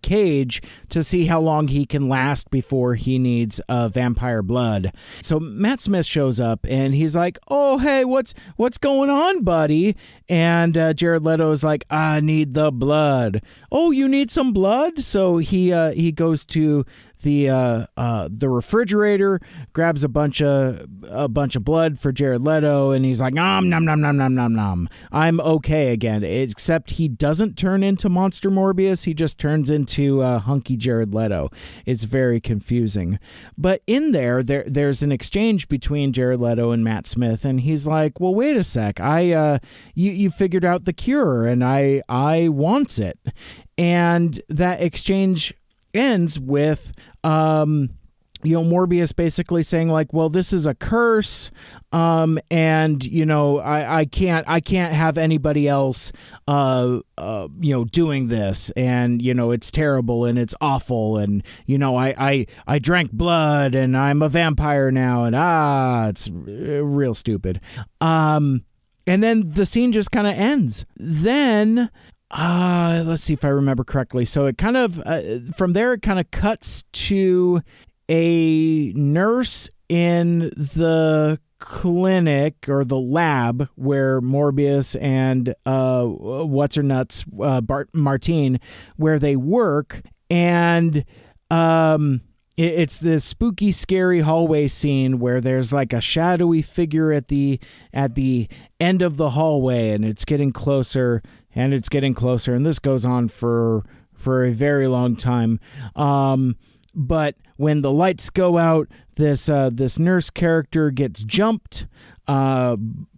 cage to see how long he can last before he needs vampire blood. So Matt Smith shows up and he's like, "Oh, hey, what's going on, buddy?" And Jared Leto is like, "I need the blood." "Oh, you need some blood?" So he goes to the refrigerator, grabs a bunch of blood for Jared Leto, and he's like, nom nom nom nom nom nom nom. I'm okay again. Except he doesn't turn into Monster Morbius. He just turns into hunky Jared Leto. It's very confusing. But in there's an exchange between Jared Leto and Matt Smith, and he's like, "Well, wait a sec. You figured out the cure, and I wants it." And that exchange ends with Morbius basically saying like, "Well, this is a curse, and I can't have anybody else doing this, and it's terrible and it's awful, and I drank blood and I'm a vampire now, and it's real stupid." And then the scene just kind of ends. Then let's see if I remember correctly. So it kind of, from there, it kind of cuts to a nurse in the clinic or the lab where Morbius and what's-her-nuts, Martine, where they work. And it's this spooky, scary hallway scene where there's like a shadowy figure at the end of the hallway, and it's getting closer. And it's getting closer, and this goes on for a very long time. But when the lights go out, this nurse character gets jumped,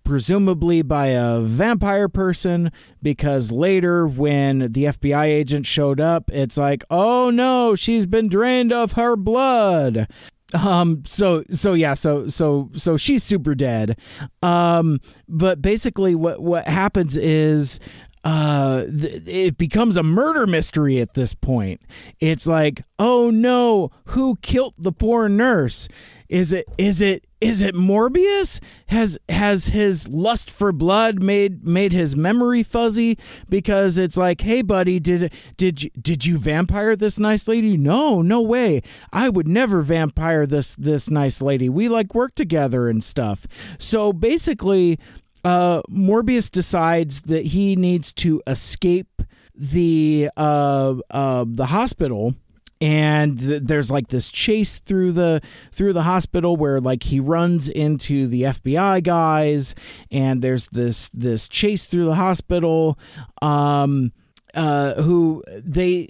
presumably by a vampire person, because later when the FBI agent showed up, it's like, "Oh no, she's been drained of her blood." So she's super dead. But basically what happens is, it becomes a murder mystery at this point. It's like, "Oh no, who killed the poor nurse? Is it Morbius? Has his lust for blood made his memory fuzzy?" Because it's like, "Hey buddy, did you vampire this nice lady?" No way. I would never vampire this nice lady. We like work together and stuff. So basically, Morbius decides that he needs to escape the hospital, and there's like this chase through the hospital where like he runs into the FBI guys, and there's this chase through the hospital. Who they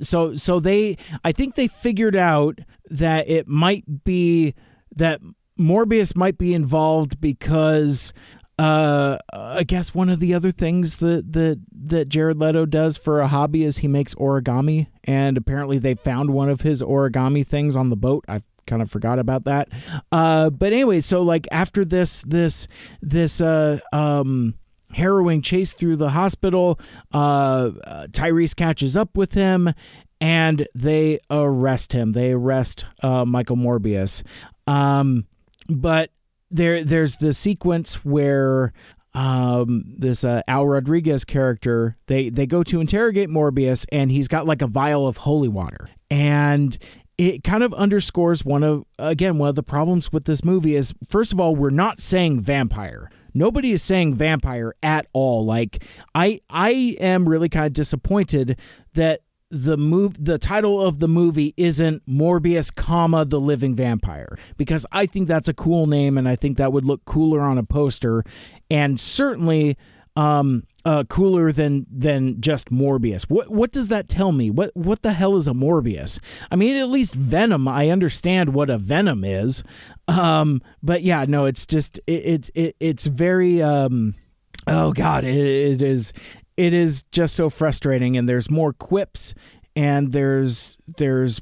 so they, I think they figured out that it might be that Morbius might be involved because I guess one of the other things that Jared Leto does for a hobby is he makes origami, and apparently they found one of his origami things on the boat. I kind of forgot about that. But anyway, so like after this harrowing chase through the hospital, Tyrese catches up with him, and they arrest him. They arrest Michael Morbius. But there's the sequence where this Al Rodriguez character, they go to interrogate Morbius, and he's got like a vial of holy water. And it kind of underscores one of the problems with this movie is, first of all, we're not saying vampire. Nobody is saying vampire at all. Like, I am really kind of disappointed that the title of the movie isn't Morbius, the Living Vampire, because I think that's a cool name, and I think that would look cooler on a poster, and certainly cooler than just Morbius. What does that tell me? What the hell is a Morbius? I mean, at least Venom, I understand what a Venom is, but yeah, no, it's just it's very oh god, it is just so frustrating, and there's more quips, and there's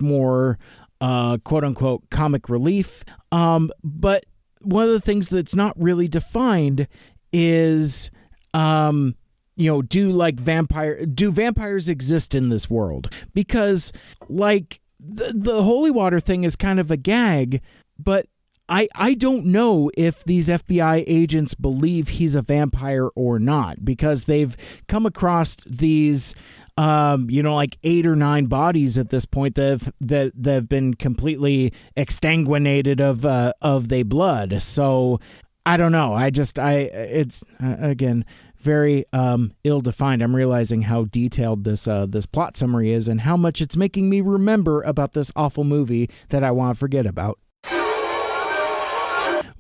more quote unquote comic relief. But one of the things that's not really defined is do vampires exist in this world? Because like the holy water thing is kind of a gag, but I don't know if these FBI agents believe he's a vampire or not, because they've come across these, like 8 or 9 bodies at this point that have been completely exsanguinated of their blood. So I don't know. It's again very ill-defined. I'm realizing how detailed this plot summary is, and how much it's making me remember about this awful movie that I want to forget about.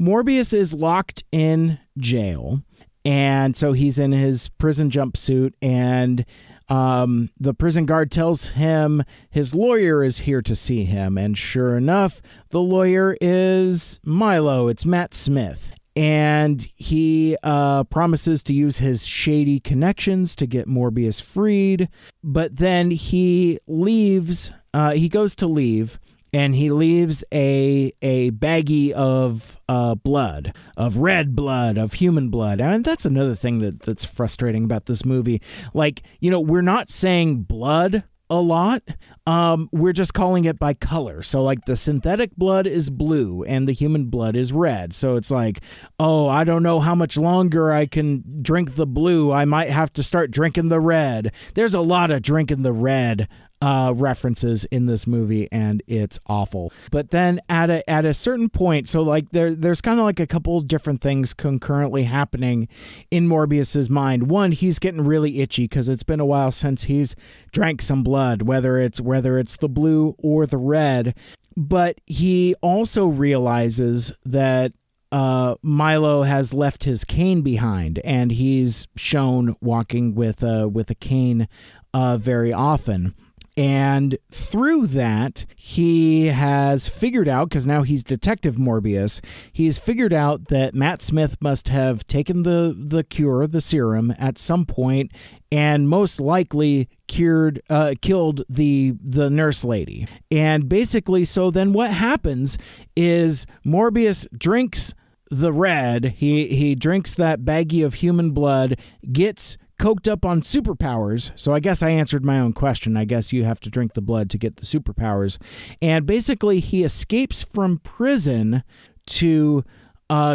Morbius is locked in jail, and so he's in his prison jumpsuit, and the prison guard tells him his lawyer is here to see him, and sure enough, the lawyer is Milo. It's Matt Smith, and he promises to use his shady connections to get Morbius freed, but then he leaves. He goes to leave, and he leaves a baggie of blood, of red blood, of human blood. And that's another thing that's frustrating about this movie. Like, we're not saying blood a lot. We're just calling it by color. So like the synthetic blood is blue and the human blood is red. So it's like, oh, I don't know how much longer I can drink the blue. I might have to start drinking the red. There's a lot of drinking the red references in this movie, and it's awful. But then at a certain point, so like there's kind of like a couple different things concurrently happening in Morbius's mind. One, he's getting really itchy because it's been a while since he's drank some blood, whether it's the blue or the red. But he also realizes that Milo has left his cane behind, and he's shown walking with a cane very often. And through that, he has figured out, because now he's Detective Morbius, he's figured out that Matt Smith must have taken the cure, the serum, at some point, and most likely killed the nurse lady. And basically, so then what happens is Morbius drinks the red, he drinks that baggie of human blood, gets coked up on superpowers. So I guess I answered my own question. I guess you have to drink the blood to get the superpowers. And basically he escapes from prison to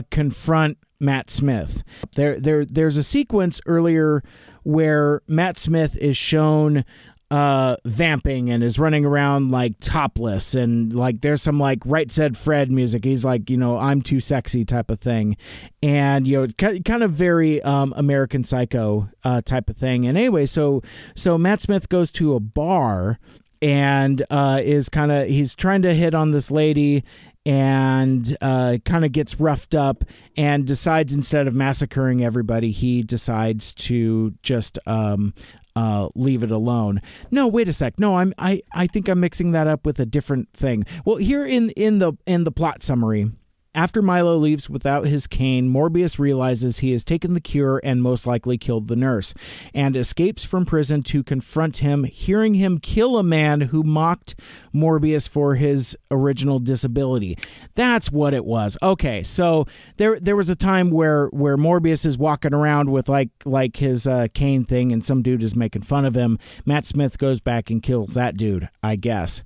confront Matt Smith. There's a sequence earlier where Matt Smith is shown vamping and is running around like topless, and like there's some like Right Said Fred music. He's like, I'm too sexy type of thing, and kind of very American Psycho type of thing. And anyway, so Matt Smith goes to a bar and he's trying to hit on this lady, and kind of gets roughed up, and decides, instead of massacring everybody, he decides to just leave it alone. No, wait a sec. No, I think I'm mixing that up with a different thing. Well, here in the plot summary, after Milo leaves without his cane, Morbius realizes he has taken the cure and most likely killed the nurse, and escapes from prison to confront him, hearing him kill a man who mocked Morbius for his original disability. That's what it was. Okay, so there was a time where Morbius is walking around with like his cane thing, and some dude is making fun of him. Matt Smith goes back and kills that dude, I guess.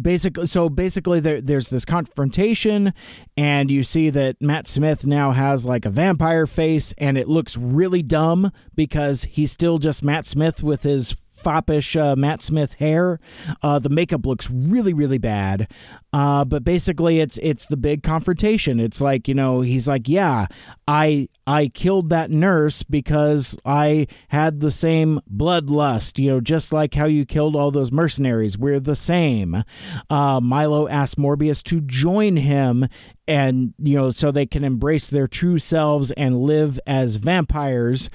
basically there's this confrontation, and you see that Matt Smith now has like a vampire face, and it looks really dumb because he's still just Matt Smith with his foppish Matt Smith hair. The makeup looks really, really bad. But basically it's the big confrontation. It's like, he's like, yeah, I killed that nurse because I had the same bloodlust, just like how you killed all those mercenaries. We're the same. Milo asked Morbius to join him, and, so they can embrace their true selves and live as vampires.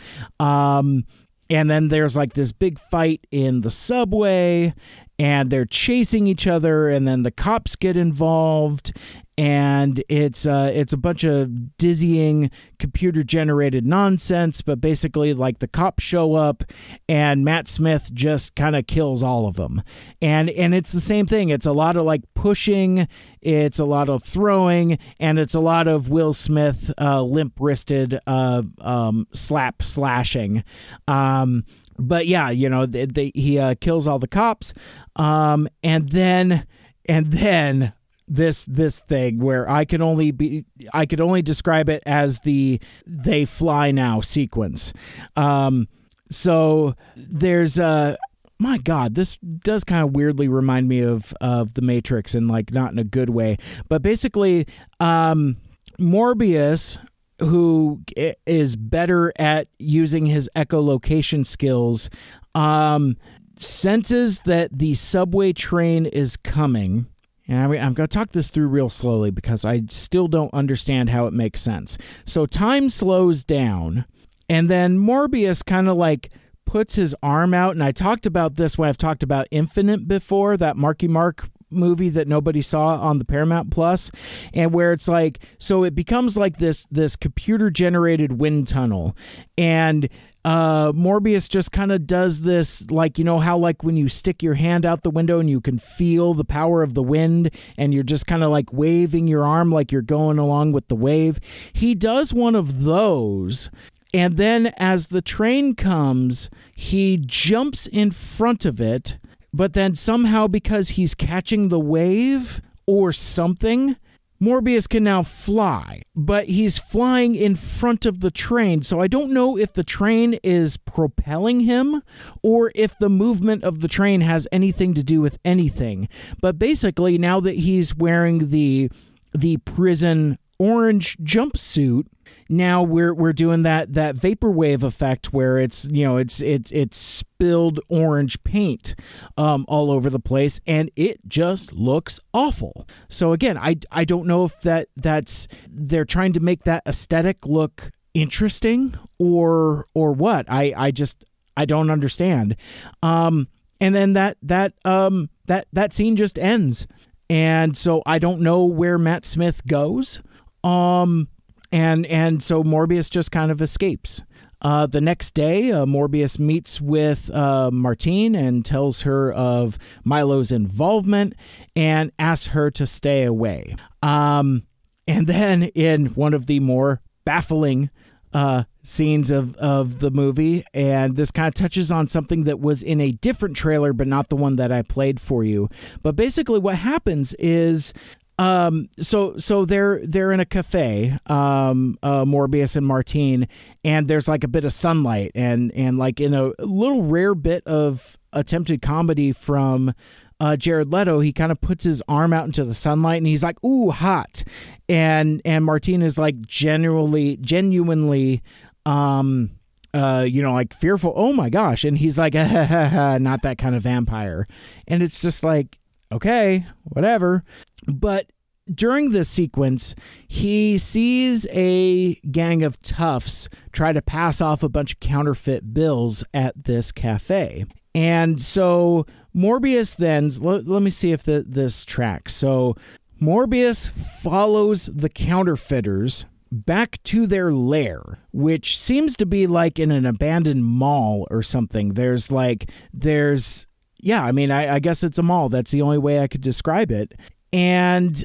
And then there's like this big fight in the subway, and they're chasing each other, and then the cops get involved, and it's a bunch of dizzying computer generated nonsense. But basically, like, the cops show up, and Matt Smith just kind of kills all of them, and it's the same thing. It's a lot of like pushing, it's a lot of throwing, and it's a lot of Will Smith limp wristed slashing. But yeah, he kills all the cops, and then this thing where I could only describe it as the "they fly now" sequence. So there's my God, this does kind of weirdly remind me of The Matrix, and like not in a good way. But basically, Morbius, who is better at using his echolocation skills, senses that the subway train is coming. And I'm going to talk this through real slowly because I still don't understand how it makes sense. So time slows down, and then Morbius kind of like puts his arm out. And I talked about this when I've talked about Infinite before, that Marky Mark movie that nobody saw on the Paramount Plus, and where it's like, so it becomes like this computer generated wind tunnel, and Morbius just kind of does this, like, how like when you stick your hand out the window and you can feel the power of the wind, and you're just kind of like waving your arm like you're going along with the wave. He does one of those, and then as the train comes, he jumps in front of it. But then somehow, because he's catching the wave or something, Morbius can now fly. But he's flying in front of the train. So I don't know if the train is propelling him or if the movement of the train has anything to do with anything. But basically, now that he's wearing the prison orange jumpsuit, now we're doing that vaporwave effect where it's spilled orange paint all over the place, and it just looks awful. So again, I don't know if that's they're trying to make that aesthetic look interesting or what. I don't understand. And then that scene just ends, and so I don't know where Matt Smith goes. And so Morbius just kind of escapes. The next day, Morbius meets with Martine and tells her of Milo's involvement and asks her to stay away. And then in one of the more baffling scenes of the movie, and this kind of touches on something that was in a different trailer but not the one that I played for you. But basically what happens is so they're in a cafe, Morbius and Martine, and there's like a bit of sunlight, and like in a little rare bit of attempted comedy from Jared Leto, he kind of puts his arm out into the sunlight and he's like, "Ooh, hot," and Martine is like genuinely like fearful. "Oh my gosh," and he's like, "Not that kind of vampire," and it's just like, okay, whatever. But during this sequence, he sees a gang of toughs try to pass off a bunch of counterfeit bills at this cafe. And so Morbius then, let me see if this tracks. So Morbius follows the counterfeiters back to their lair, which seems to be like in an abandoned mall or something. Yeah, I mean, I guess it's a mall. That's the only way I could describe it. And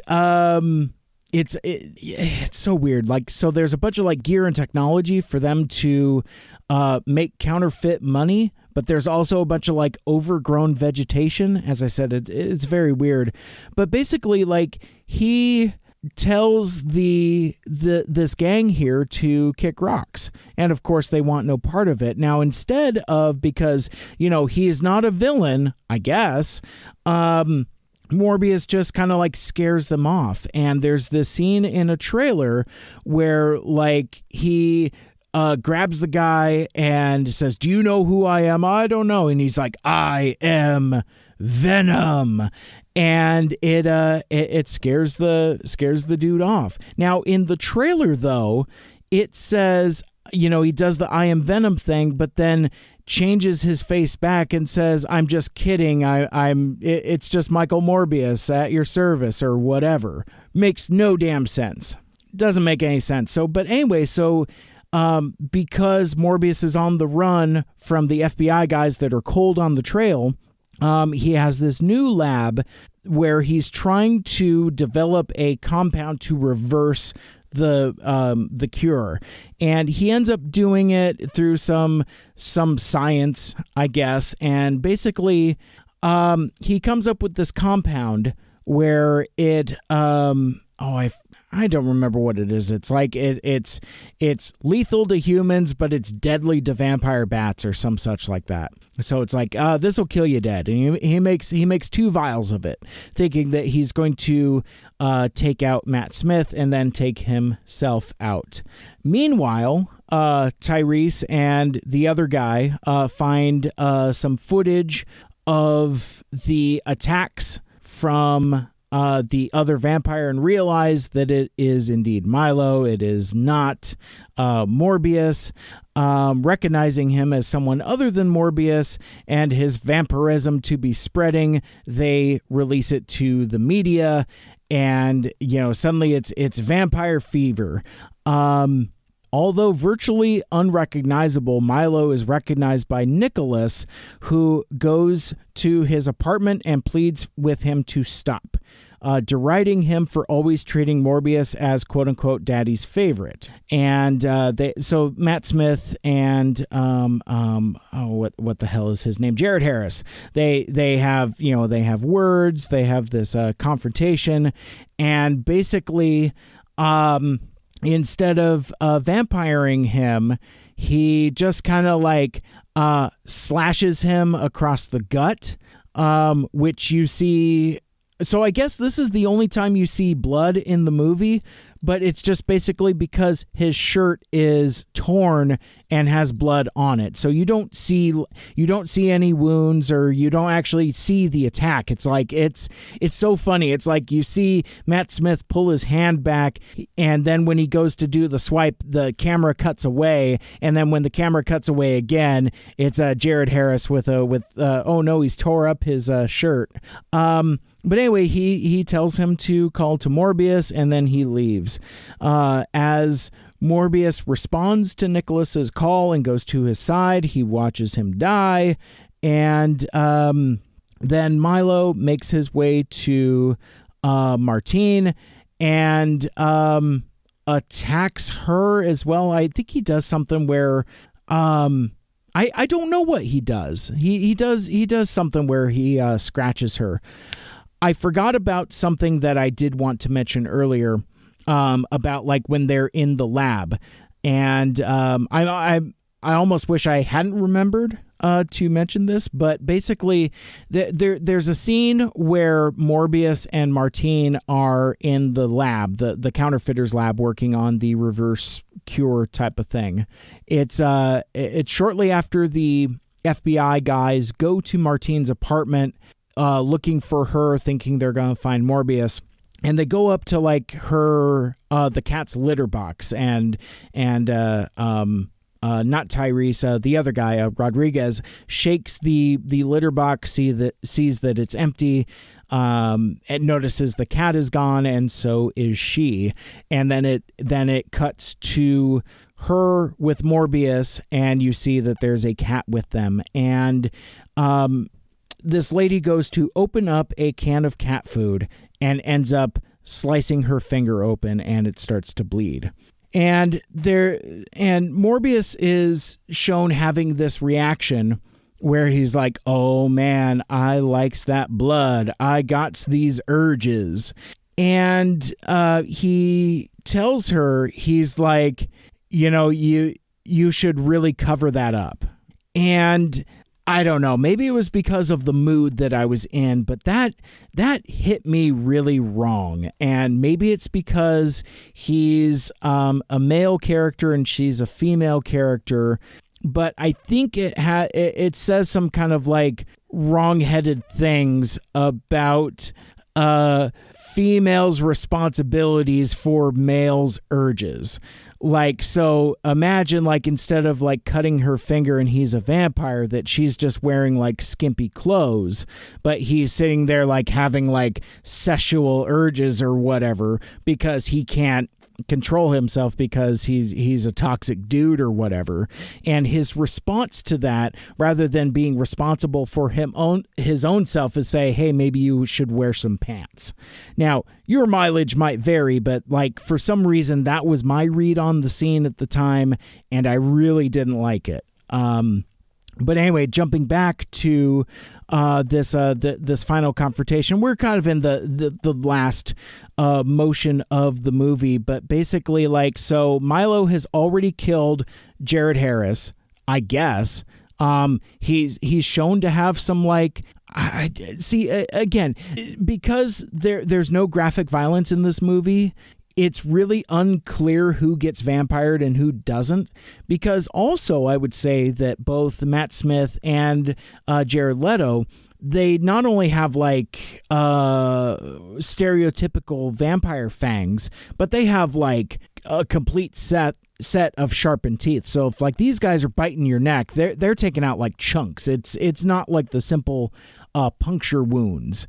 it's so weird. Like, so there's a bunch of like gear and technology for them to make counterfeit money, but there's also a bunch of like overgrown vegetation. As I said, it's very weird. But basically, like, he tells this gang here to kick rocks, and of course they want no part of it. Now, instead of, because he is not a villain, I guess, Morbius just kind of like scares them off. And there's this scene in a trailer where like he grabs the guy and says, "Do you know who I am?" "I don't know." And he's like, "I am Venom." And it scares the dude off. Now, in the trailer though, it says, he does the "I am Venom" thing, but then changes his face back and says, "I'm just kidding. It's just Michael Morbius at your service," or whatever. Makes no damn sense. Doesn't make any sense. But anyway, because Morbius is on the run from the FBI guys that are cold on the trail, he has this new lab where he's trying to develop a compound to reverse the cure, and he ends up doing it through some science, I guess. And basically, he comes up with this compound where it I don't remember what it is. It's like it's lethal to humans, but it's deadly to vampire bats or some such like that. So it's like, this will kill you dead. And he makes 2 vials of it, thinking that he's going to take out Matt Smith and then take himself out. Meanwhile, Tyrese and the other guy find some footage of the attacks from the other vampire and realize that it is indeed Milo. It is not Morbius. Recognizing him as someone other than Morbius and his vampirism to be spreading, they release it to the media, and suddenly it's vampire fever. Although virtually unrecognizable, Milo is recognized by Nicholas, who goes to his apartment and pleads with him to stop, deriding him for always treating Morbius as "quote-unquote" daddy's favorite. And so Matt Smith and what the hell is his name? Jared Harris. They have words. They have this confrontation, and basically, instead of vampiring him, he just kind of like slashes him across the gut, which you see. So I guess this is the only time you see blood in the movie, but it's just basically because his shirt is torn and has blood on it. So you don't see any wounds, or you don't actually see the attack. It's like it's so funny. It's like you see Matt Smith pull his hand back, and then when he goes to do the swipe, the camera cuts away, and then when the camera cuts away again, it's Jared Harris with oh no, he's tore up his shirt. But anyway, he tells him to call to Morbius, and then he leaves. As Morbius responds to Nicholas's call and goes to his side, he watches him die, and then Milo makes his way to Martine and attacks her as well. I think he does something where I don't know what he does. He does something where he scratches her. I forgot about something that I did want to mention earlier, about like when they're in the lab, and I almost wish I hadn't remembered to mention this, but basically there's a scene where Morbius and Martine are in the lab, the counterfeiter's lab, working on the reverse cure type of thing. It's shortly after the FBI guys go to Martine's apartment, looking for her, thinking they're going to find Morbius. And they go up to like her, the cat's litter box, and not Tyrese, the other guy, Rodriguez, shakes the litter box, sees that it's empty, and notices the cat is gone, and so is she. And then it cuts to her with Morbius, and you see that there's a cat with them. And this lady goes to open up a can of cat food and ends up slicing her finger open, and it starts to bleed. And Morbius is shown having this reaction where he's like, oh man, I likes that blood. I got these urges. And he tells her, he's like, you should really cover that up. And I don't know, maybe it was because of the mood that I was in, but that hit me really wrong. And maybe it's because he's a male character and she's a female character, but I think it says some kind of like wrong-headed things about females' responsibilities for males' urges. Like, so imagine, like, instead of like cutting her finger and he's a vampire, that she's just wearing like skimpy clothes, but he's sitting there like having like sexual urges or whatever because he can't control himself because he's a toxic dude or whatever. And his response to that, rather than being responsible for his own self, is say, hey, maybe you should wear some pants. Now, your mileage might vary, but like for some reason that was my read on the scene at the time, and I really didn't like it. But anyway, jumping back to this final confrontation, we're kind of in the last motion of the movie, but basically, like, so Milo has already killed Jared Harris, I guess. He's shown to have some like. I see again, because there's no graphic violence in this movie. It's really unclear who gets vampired and who doesn't, because also I would say that both Matt Smith and Jared Leto, they not only have like stereotypical vampire fangs, but they have like a complete set of sharpened teeth. So if like these guys are biting your neck, they're taking out like chunks. It's not like the simple puncture wounds.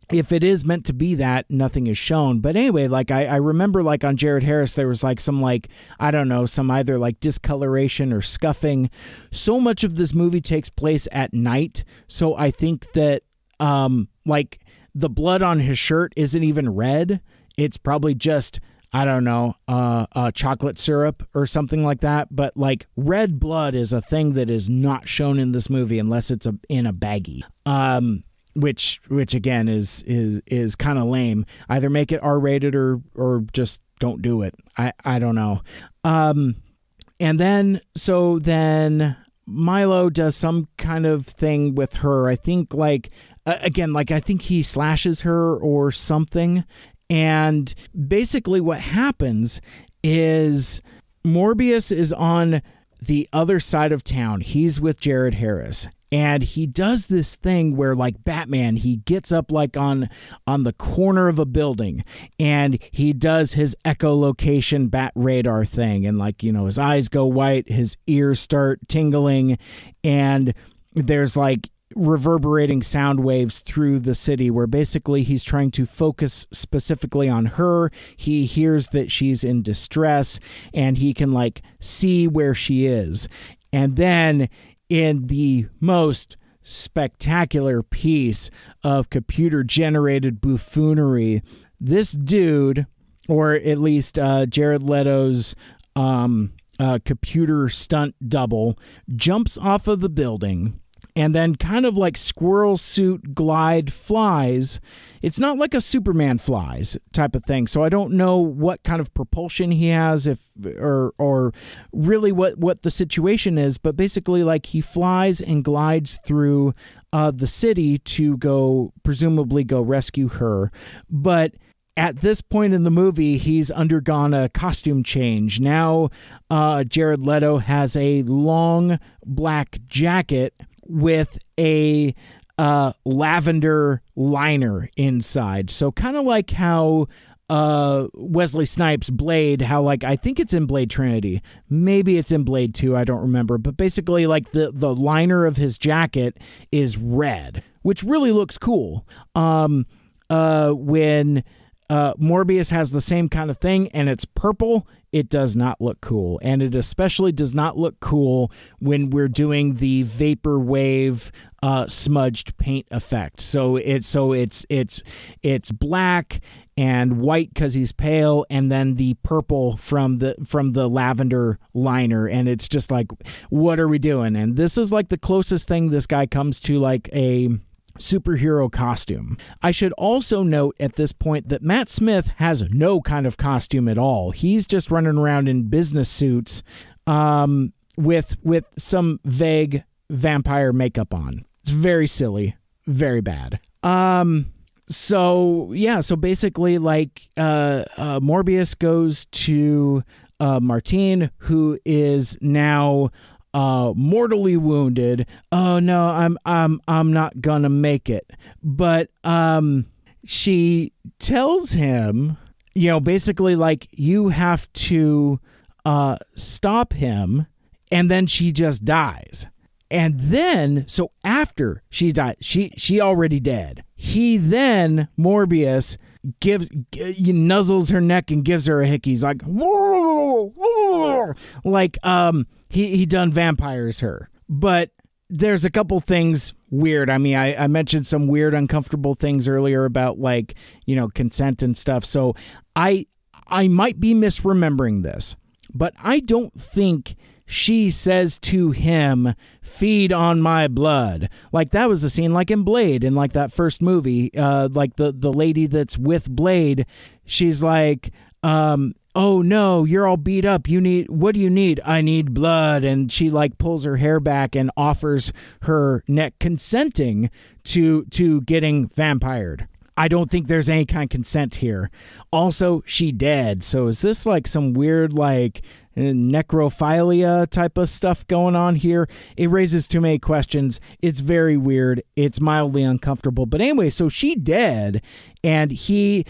If it is meant to be that, nothing is shown. But anyway, like I remember like on Jared Harris, there was like some like, I don't know, some either like discoloration or scuffing. So much of this movie takes place at night. So I think that like the blood on his shirt isn't even red. It's probably just, I don't know, chocolate syrup or something like that. But like red blood is a thing that is not shown in this movie unless it's in a baggie. Which again is kind of lame. Either make it R-rated or just don't do it. I don't know. And then Milo does some kind of thing with her. I think like again, like I think he slashes her or something. And basically what happens is Morbius is on the other side of town. He's with Jared Harris. And he does this thing where, like Batman, he gets up like on the corner of a building and he does his echolocation bat radar thing. And like, his eyes go white, his ears start tingling, and there's like reverberating sound waves through the city where basically he's trying to focus specifically on her. He hears that she's in distress and he can like see where she is. And then in the most spectacular piece of computer-generated buffoonery, this dude, or at least Jared Leto's computer stunt double, jumps off of the building and then kind of like squirrel suit glide flies. It's not like a Superman flies type of thing. So I don't know what kind of propulsion he has, or really what the situation is. But basically, like he flies and glides through the city to presumably go rescue her. But at this point in the movie, he's undergone a costume change. Now, Jared Leto has a long black jacket with a lavender liner inside. So kind of like how Wesley Snipes' Blade, how like I think it's in Blade Trinity, maybe it's in Blade 2, I don't remember, but basically like the liner of his jacket is red, which really looks cool. When Morbius has the same kind of thing and it's purple, it does not look cool. And it especially does not look cool when we're doing the vaporwave smudged paint effect. So it's black and white because he's pale, and then the purple from the lavender liner. And it's just like, what are we doing? And this is like the closest thing this guy comes to like a superhero costume. I should also note at this point that Matt Smith has no kind of costume at all. He's just running around in business suits with some vague vampire makeup on. It's very silly, very bad. So basically, like, Morbius goes to Martine, who is now mortally wounded. Oh no, I'm not gonna make it. But she tells him, basically like, you have to stop him, and then she just dies. And then, so after she died, she already dead. He then, Morbius, nuzzles her neck and gives her a hickey. He's like, like, he done vampires her. But there's a couple things weird. I mean, I mentioned some weird, uncomfortable things earlier about, like, consent and stuff. So I might be misremembering this, but I don't think she says to him, feed on my blood. Like, that was a scene like in Blade, in like that first movie, like the lady that's with Blade, she's like, oh no, you're all beat up. What do you need? I need blood. And she like pulls her hair back and offers her neck, consenting to getting vampired. I don't think there's any kind of consent here. Also, she dead. So is this like some weird like necrophilia type of stuff going on here? It raises too many questions. It's very weird. It's mildly uncomfortable. But anyway, so she dead, and he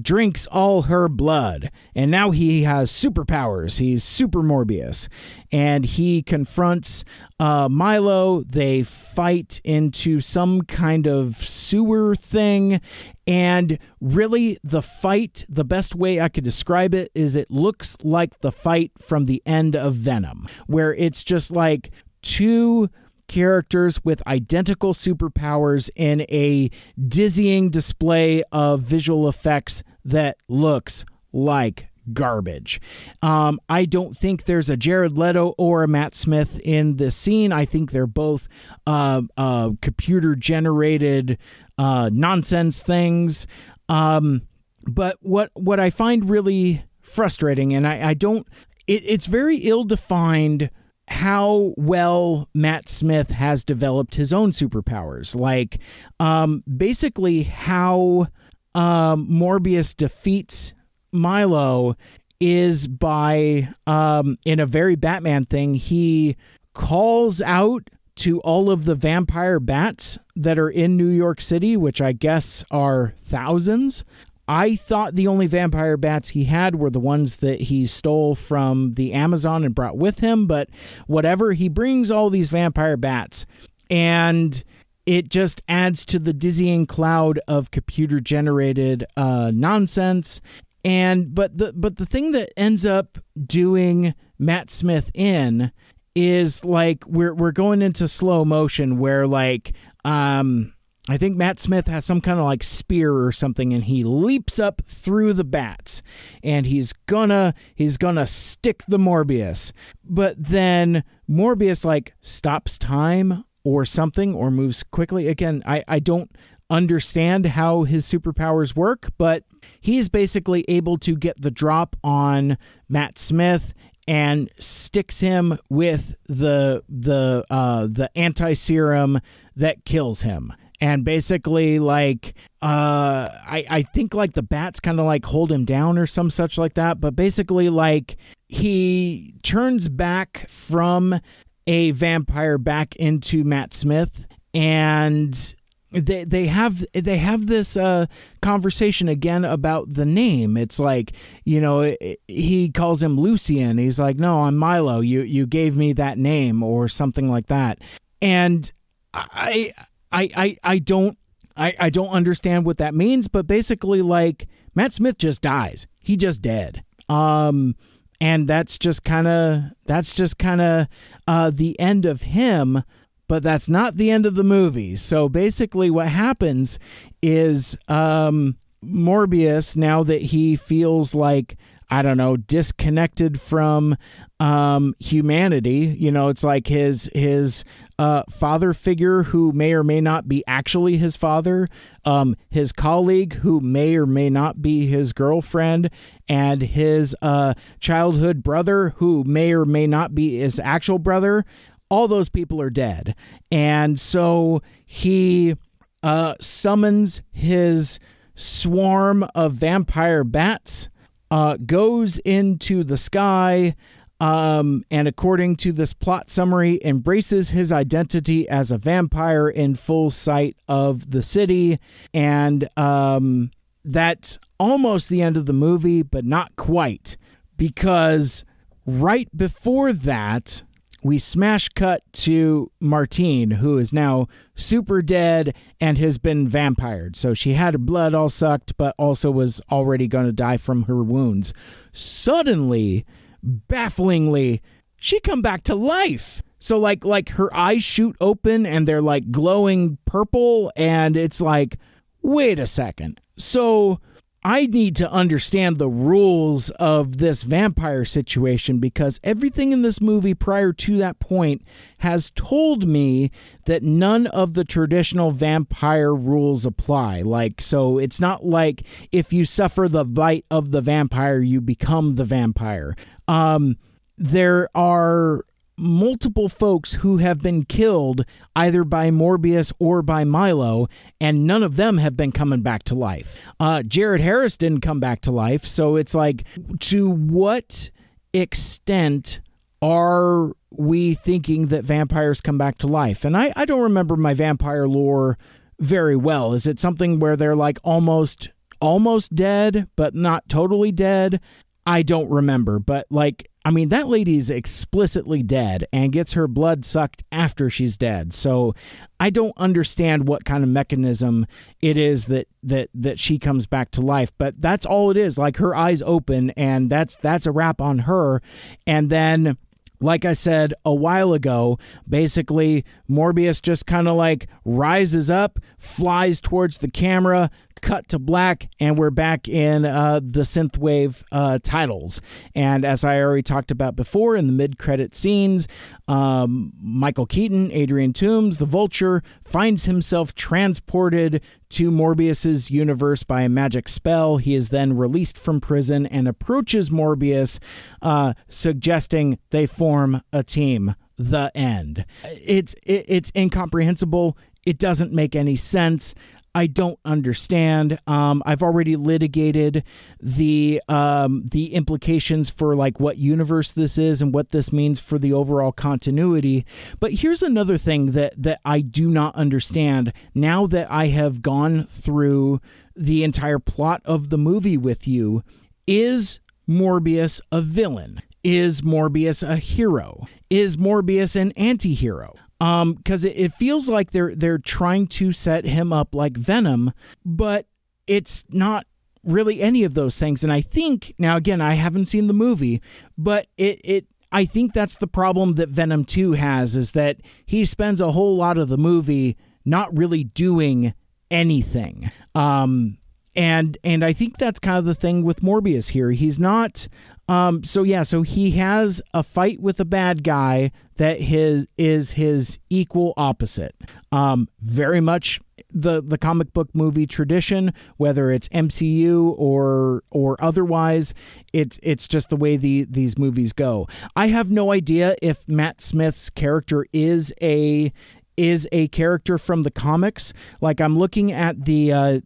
drinks all her blood, and now he has superpowers. He's Super Morbius, and he confronts Milo. They fight into some kind of sewer thing, and really the fight, the best way I could describe it is it looks like the fight from the end of Venom, where it's just like two characters with identical superpowers in a dizzying display of visual effects that looks like garbage. I don't think there's a Jared Leto or a Matt Smith in this scene. I think they're both computer generated nonsense things. But what I find really frustrating, and I don't, it's very ill-defined how well Matt Smith has developed his own superpowers. Like, basically how Morbius defeats Milo is by, in a very Batman thing, he calls out to all of the vampire bats that are in New York City, which I guess are thousands. I thought the only vampire bats he had were the ones that he stole from the Amazon and brought with him, but whatever, he brings all these vampire bats, and it just adds to the dizzying cloud of computer-generated nonsense. But the thing that ends up doing Matt Smith in is like we're going into slow motion where like I think Matt Smith has some kind of like spear or something, and he leaps up through the bats, and he's gonna stick the Morbius. But then Morbius like stops time or something, or moves quickly. Again, I don't understand how his superpowers work, but he's basically able to get the drop on Matt Smith and sticks him with the anti-serum that kills him. And basically, like, I think, like, the bats kind of, like, hold him down or some such like that. But basically, like, he turns back from a vampire back into Matt Smith. And they have this conversation again about the name. It's like, he calls him Lucian. He's like, no, I'm Milo. You gave me that name or something like that. And I don't understand what that means, but basically, like, Matt Smith just dies. He just dead. And that's just kind of the end of him, but that's not the end of the movie. So basically what happens is Morbius, now that he feels like, I don't know, disconnected from humanity, it's like his father figure, who may or may not be actually his father, his colleague, who may or may not be his girlfriend, and his childhood brother, who may or may not be his actual brother. All those people are dead. And so he summons his swarm of vampire bats, goes into the sky, and according to this plot summary, embraces his identity as a vampire in full sight of the city. And that's almost the end of the movie, but not quite, because right before that, we smash cut to Martine, who is now super dead and has been vampired. So she had her blood all sucked, but also was already going to die from her wounds. Suddenly, bafflingly, she come back to life. So like her eyes shoot open and they're like glowing purple, and it's like, wait a second. So I need to understand the rules of this vampire situation, because everything in this movie prior to that point has told me that none of the traditional vampire rules apply. So it's not like if you suffer the bite of the vampire, you become the vampire. There are multiple folks who have been killed either by Morbius or by Milo, and none of them have been coming back to life. Jared Harris didn't come back to life, so it's like, to what extent are we thinking that vampires come back to life? And I don't remember my vampire lore very well. Is it something where they're like almost dead, but not totally dead? I don't remember, but that lady's explicitly dead and gets her blood sucked after she's dead. So I don't understand what kind of mechanism it is that she comes back to life, but that's all it is. Like, her eyes open, and that's a wrap on her. And then, like I said a while ago, basically Morbius just kind of like rises up, flies towards the camera, cut to black, and we're back in the synthwave titles. And as I already talked about before, in the mid-credit scenes, Michael Keaton, Adrian Toomes, the Vulture, finds himself transported to Morbius's universe by a magic spell. He is then released from prison and approaches Morbius, suggesting they form a team. The end. It's incomprehensible. It doesn't make any sense. I don't understand. I've already litigated the implications for like what universe this is and what this means for the overall continuity. But here's another thing that I do not understand now that I have gone through the entire plot of the movie with you. Is Morbius a villain? Is Morbius a hero? Is Morbius an anti-hero? Because it feels like they're trying to set him up like Venom, but it's not really any of those things. And I think, now again, I haven't seen the movie, but I think that's the problem that Venom 2 has, is that he spends a whole lot of the movie not really doing anything. And I think that's kind of the thing with Morbius here. He's not. So he has a fight with a bad guy that is his equal opposite. Very much the comic book movie tradition, whether it's MCU or otherwise, it's just the way these movies go. I have no idea if Matt Smith's character is a character from the comics. Like, I'm looking at the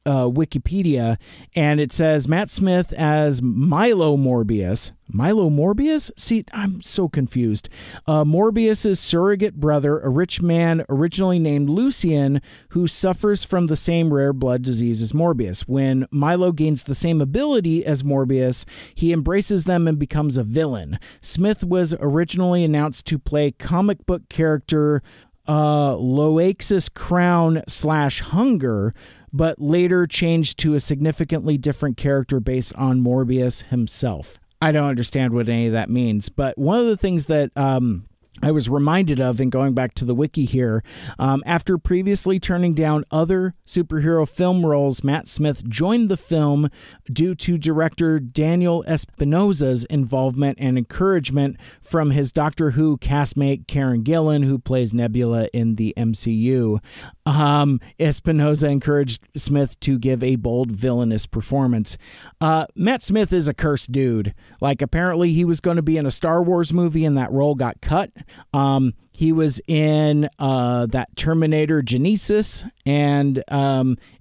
Wikipedia, and it says Matt Smith as Milo Morbius. Milo Morbius? See, I'm so confused. Morbius's surrogate brother, a rich man originally named Lucian, who suffers from the same rare blood disease as Morbius. When Milo gains the same ability as Morbius, he embraces them and becomes a villain. Smith was originally announced to play comic book character Loaxus Crown / Hunger, but later changed to a significantly different character based on Morbius himself. I don't understand what any of that means, but one of the things that I was reminded of in going back to the wiki here. After previously turning down other superhero film roles, Matt Smith joined the film due to director Daniel Espinosa's involvement and encouragement from his Doctor Who castmate Karen Gillan, who plays Nebula in the MCU. Espinosa encouraged Smith to give a bold, villainous performance. Matt Smith is a cursed dude. Like, apparently he was going to be in a Star Wars movie and that role got cut. He was in that Terminator Genesis and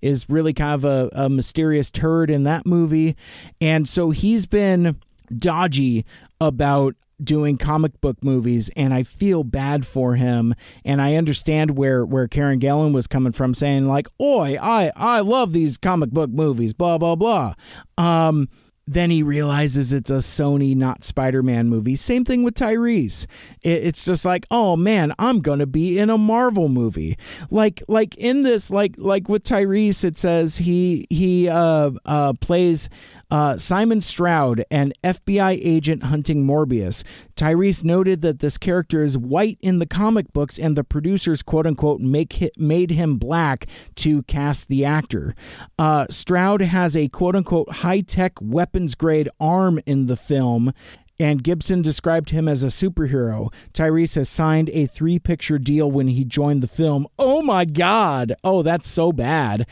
is really kind of a mysterious turd in that movie. And so he's been dodgy about doing comic book movies, and I feel bad for him. And I understand where Karen Gillan was coming from, saying like, "Oi, I love these comic book movies, blah, blah, blah." Then he realizes it's a Sony, not Spider-Man movie. Same thing with Tyrese. It's just like, oh man, I'm gonna be in a Marvel movie. Like in this, like with Tyrese, it says he plays Simon Stroud, an FBI agent hunting Morbius. Tyrese noted that this character is white in the comic books, and the producers, quote unquote, made him black to cast the actor. Stroud has a quote unquote high-tech weapons-grade arm in the film, and Gibson described him as a superhero. Tyrese has signed a 3-picture deal when he joined the film. Oh my God. Oh, that's so bad.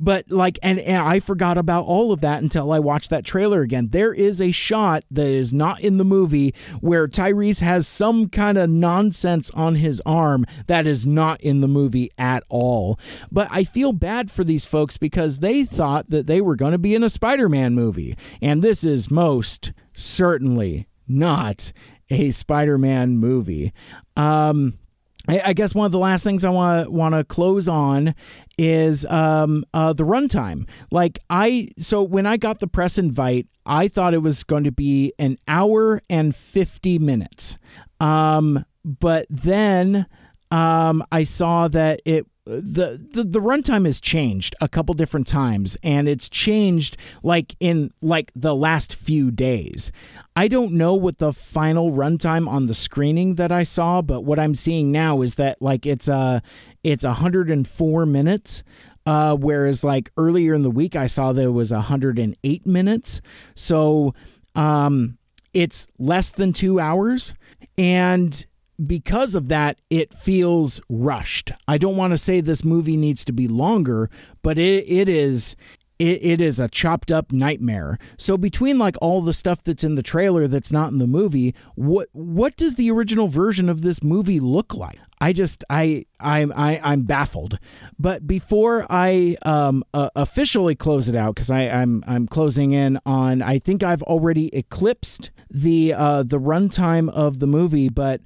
But like, and I forgot about all of that until I watched that trailer again. There is a shot that is not in the movie where Tyrese has some kind of nonsense on his arm that is not in the movie at all. But I feel bad for these folks because they thought that they were going to be in a Spider-Man movie. And this is most certainly not a Spider-Man movie. I guess one of the last things I want to close on is the runtime. So when I got the press invite, I thought it was going to be an hour and 50 minutes. But then I saw that the runtime has changed a couple different times, and it's changed in the last few days. I don't know what the final runtime on the screening that I saw, but what I'm seeing now is that it's 104 minutes. Whereas earlier in the week I saw that it was 108 minutes. So it's less than 2 hours, and because of that, it feels rushed. I don't want to say this movie needs to be longer, but it is a chopped up nightmare. So between all the stuff that's in the trailer that's not in the movie, what does the original version of this movie look like? I'm baffled. But before I officially close it out, because I'm closing in on, I think I've already eclipsed the runtime of the movie. But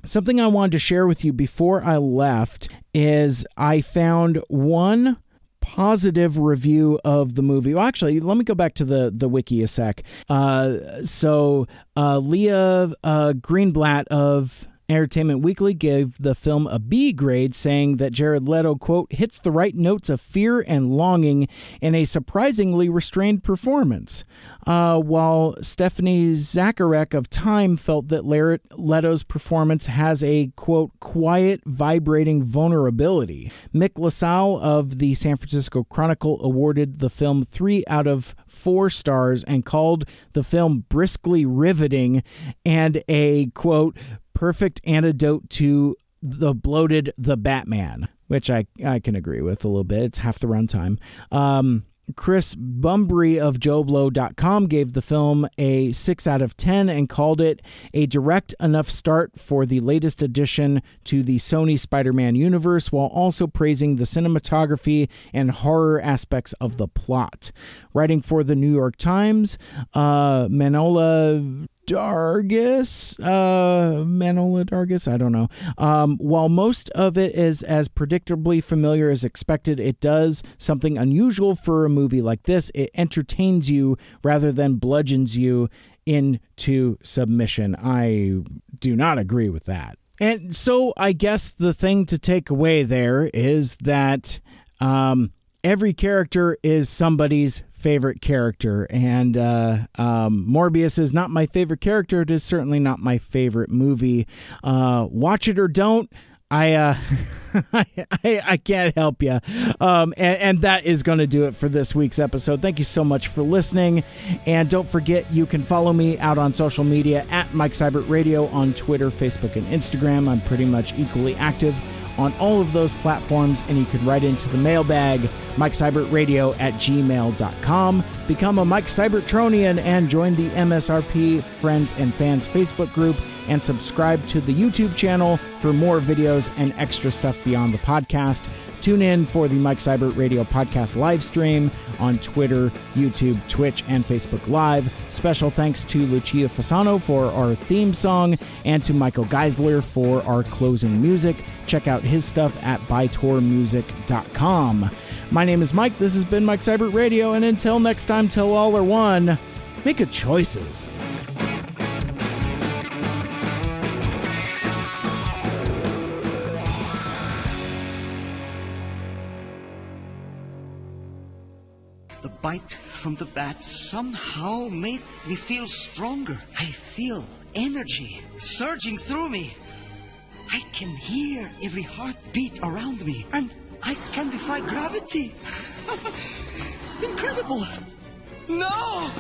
something I wanted to share with you before I left is I found one positive review of the movie. Well, actually, let me go back to the wiki a sec. So Leah Greenblatt of Entertainment Weekly gave the film a B grade, saying that Jared Leto, quote, hits the right notes of fear and longing in a surprisingly restrained performance. While Stephanie Zacharek of Time felt that Leto's performance has a, quote, quiet, vibrating vulnerability. Mick LaSalle of the San Francisco Chronicle awarded the film 3 out of 4 stars and called the film briskly riveting and a, quote, perfect antidote to the bloated The Batman, which I can agree with a little bit. It's half the runtime. Chris Bumbry of JoBlo.com gave the film a 6 out of 10 and called it a direct enough start for the latest addition to the Sony Spider-Man universe, while also praising the cinematography and horror aspects of the plot. Writing for the New York Times, Manola Dargis, I don't know. While most of it is as predictably familiar as expected, it does something unusual for a movie like this. It entertains you rather than bludgeons you into submission. I do not agree with that. And so I guess the thing to take away there is that every character is somebody's favorite character, and Morbius is not my favorite character. It is certainly not my favorite movie. Watch it or don't. I can't help you. And that is going to do it for this week's episode. Thank you so much for listening. And don't forget, you can follow me out on social media at Mike Seibert Radio on Twitter, Facebook, and Instagram. I'm pretty much equally active on all of those platforms, and you can write into the mailbag, MikeSeibertRadio@gmail.com. Become a Mike Seibertronian and join the MSRP Friends and Fans Facebook group, and subscribe to the YouTube channel for more videos and extra stuff beyond the podcast. Tune in for the Mike Seibert Radio podcast live stream on Twitter, YouTube, Twitch, and Facebook Live. Special thanks to Lucia Fasano for our theme song and to Michael Geisler for our closing music. Check out his stuff at bytourmusic.com. My name is Mike. This has been Mike Seibert Radio, and until next time, till all are one, make good choices. The bite from the bat somehow made me feel stronger. I feel energy surging through me. I can hear every heartbeat around me, and I can defy gravity. Incredible! No!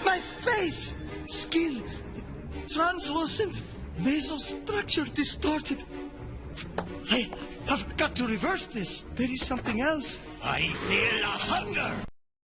My face, skin, translucent, mesostructure distorted. I have got to reverse this. There is something else. I feel a hunger.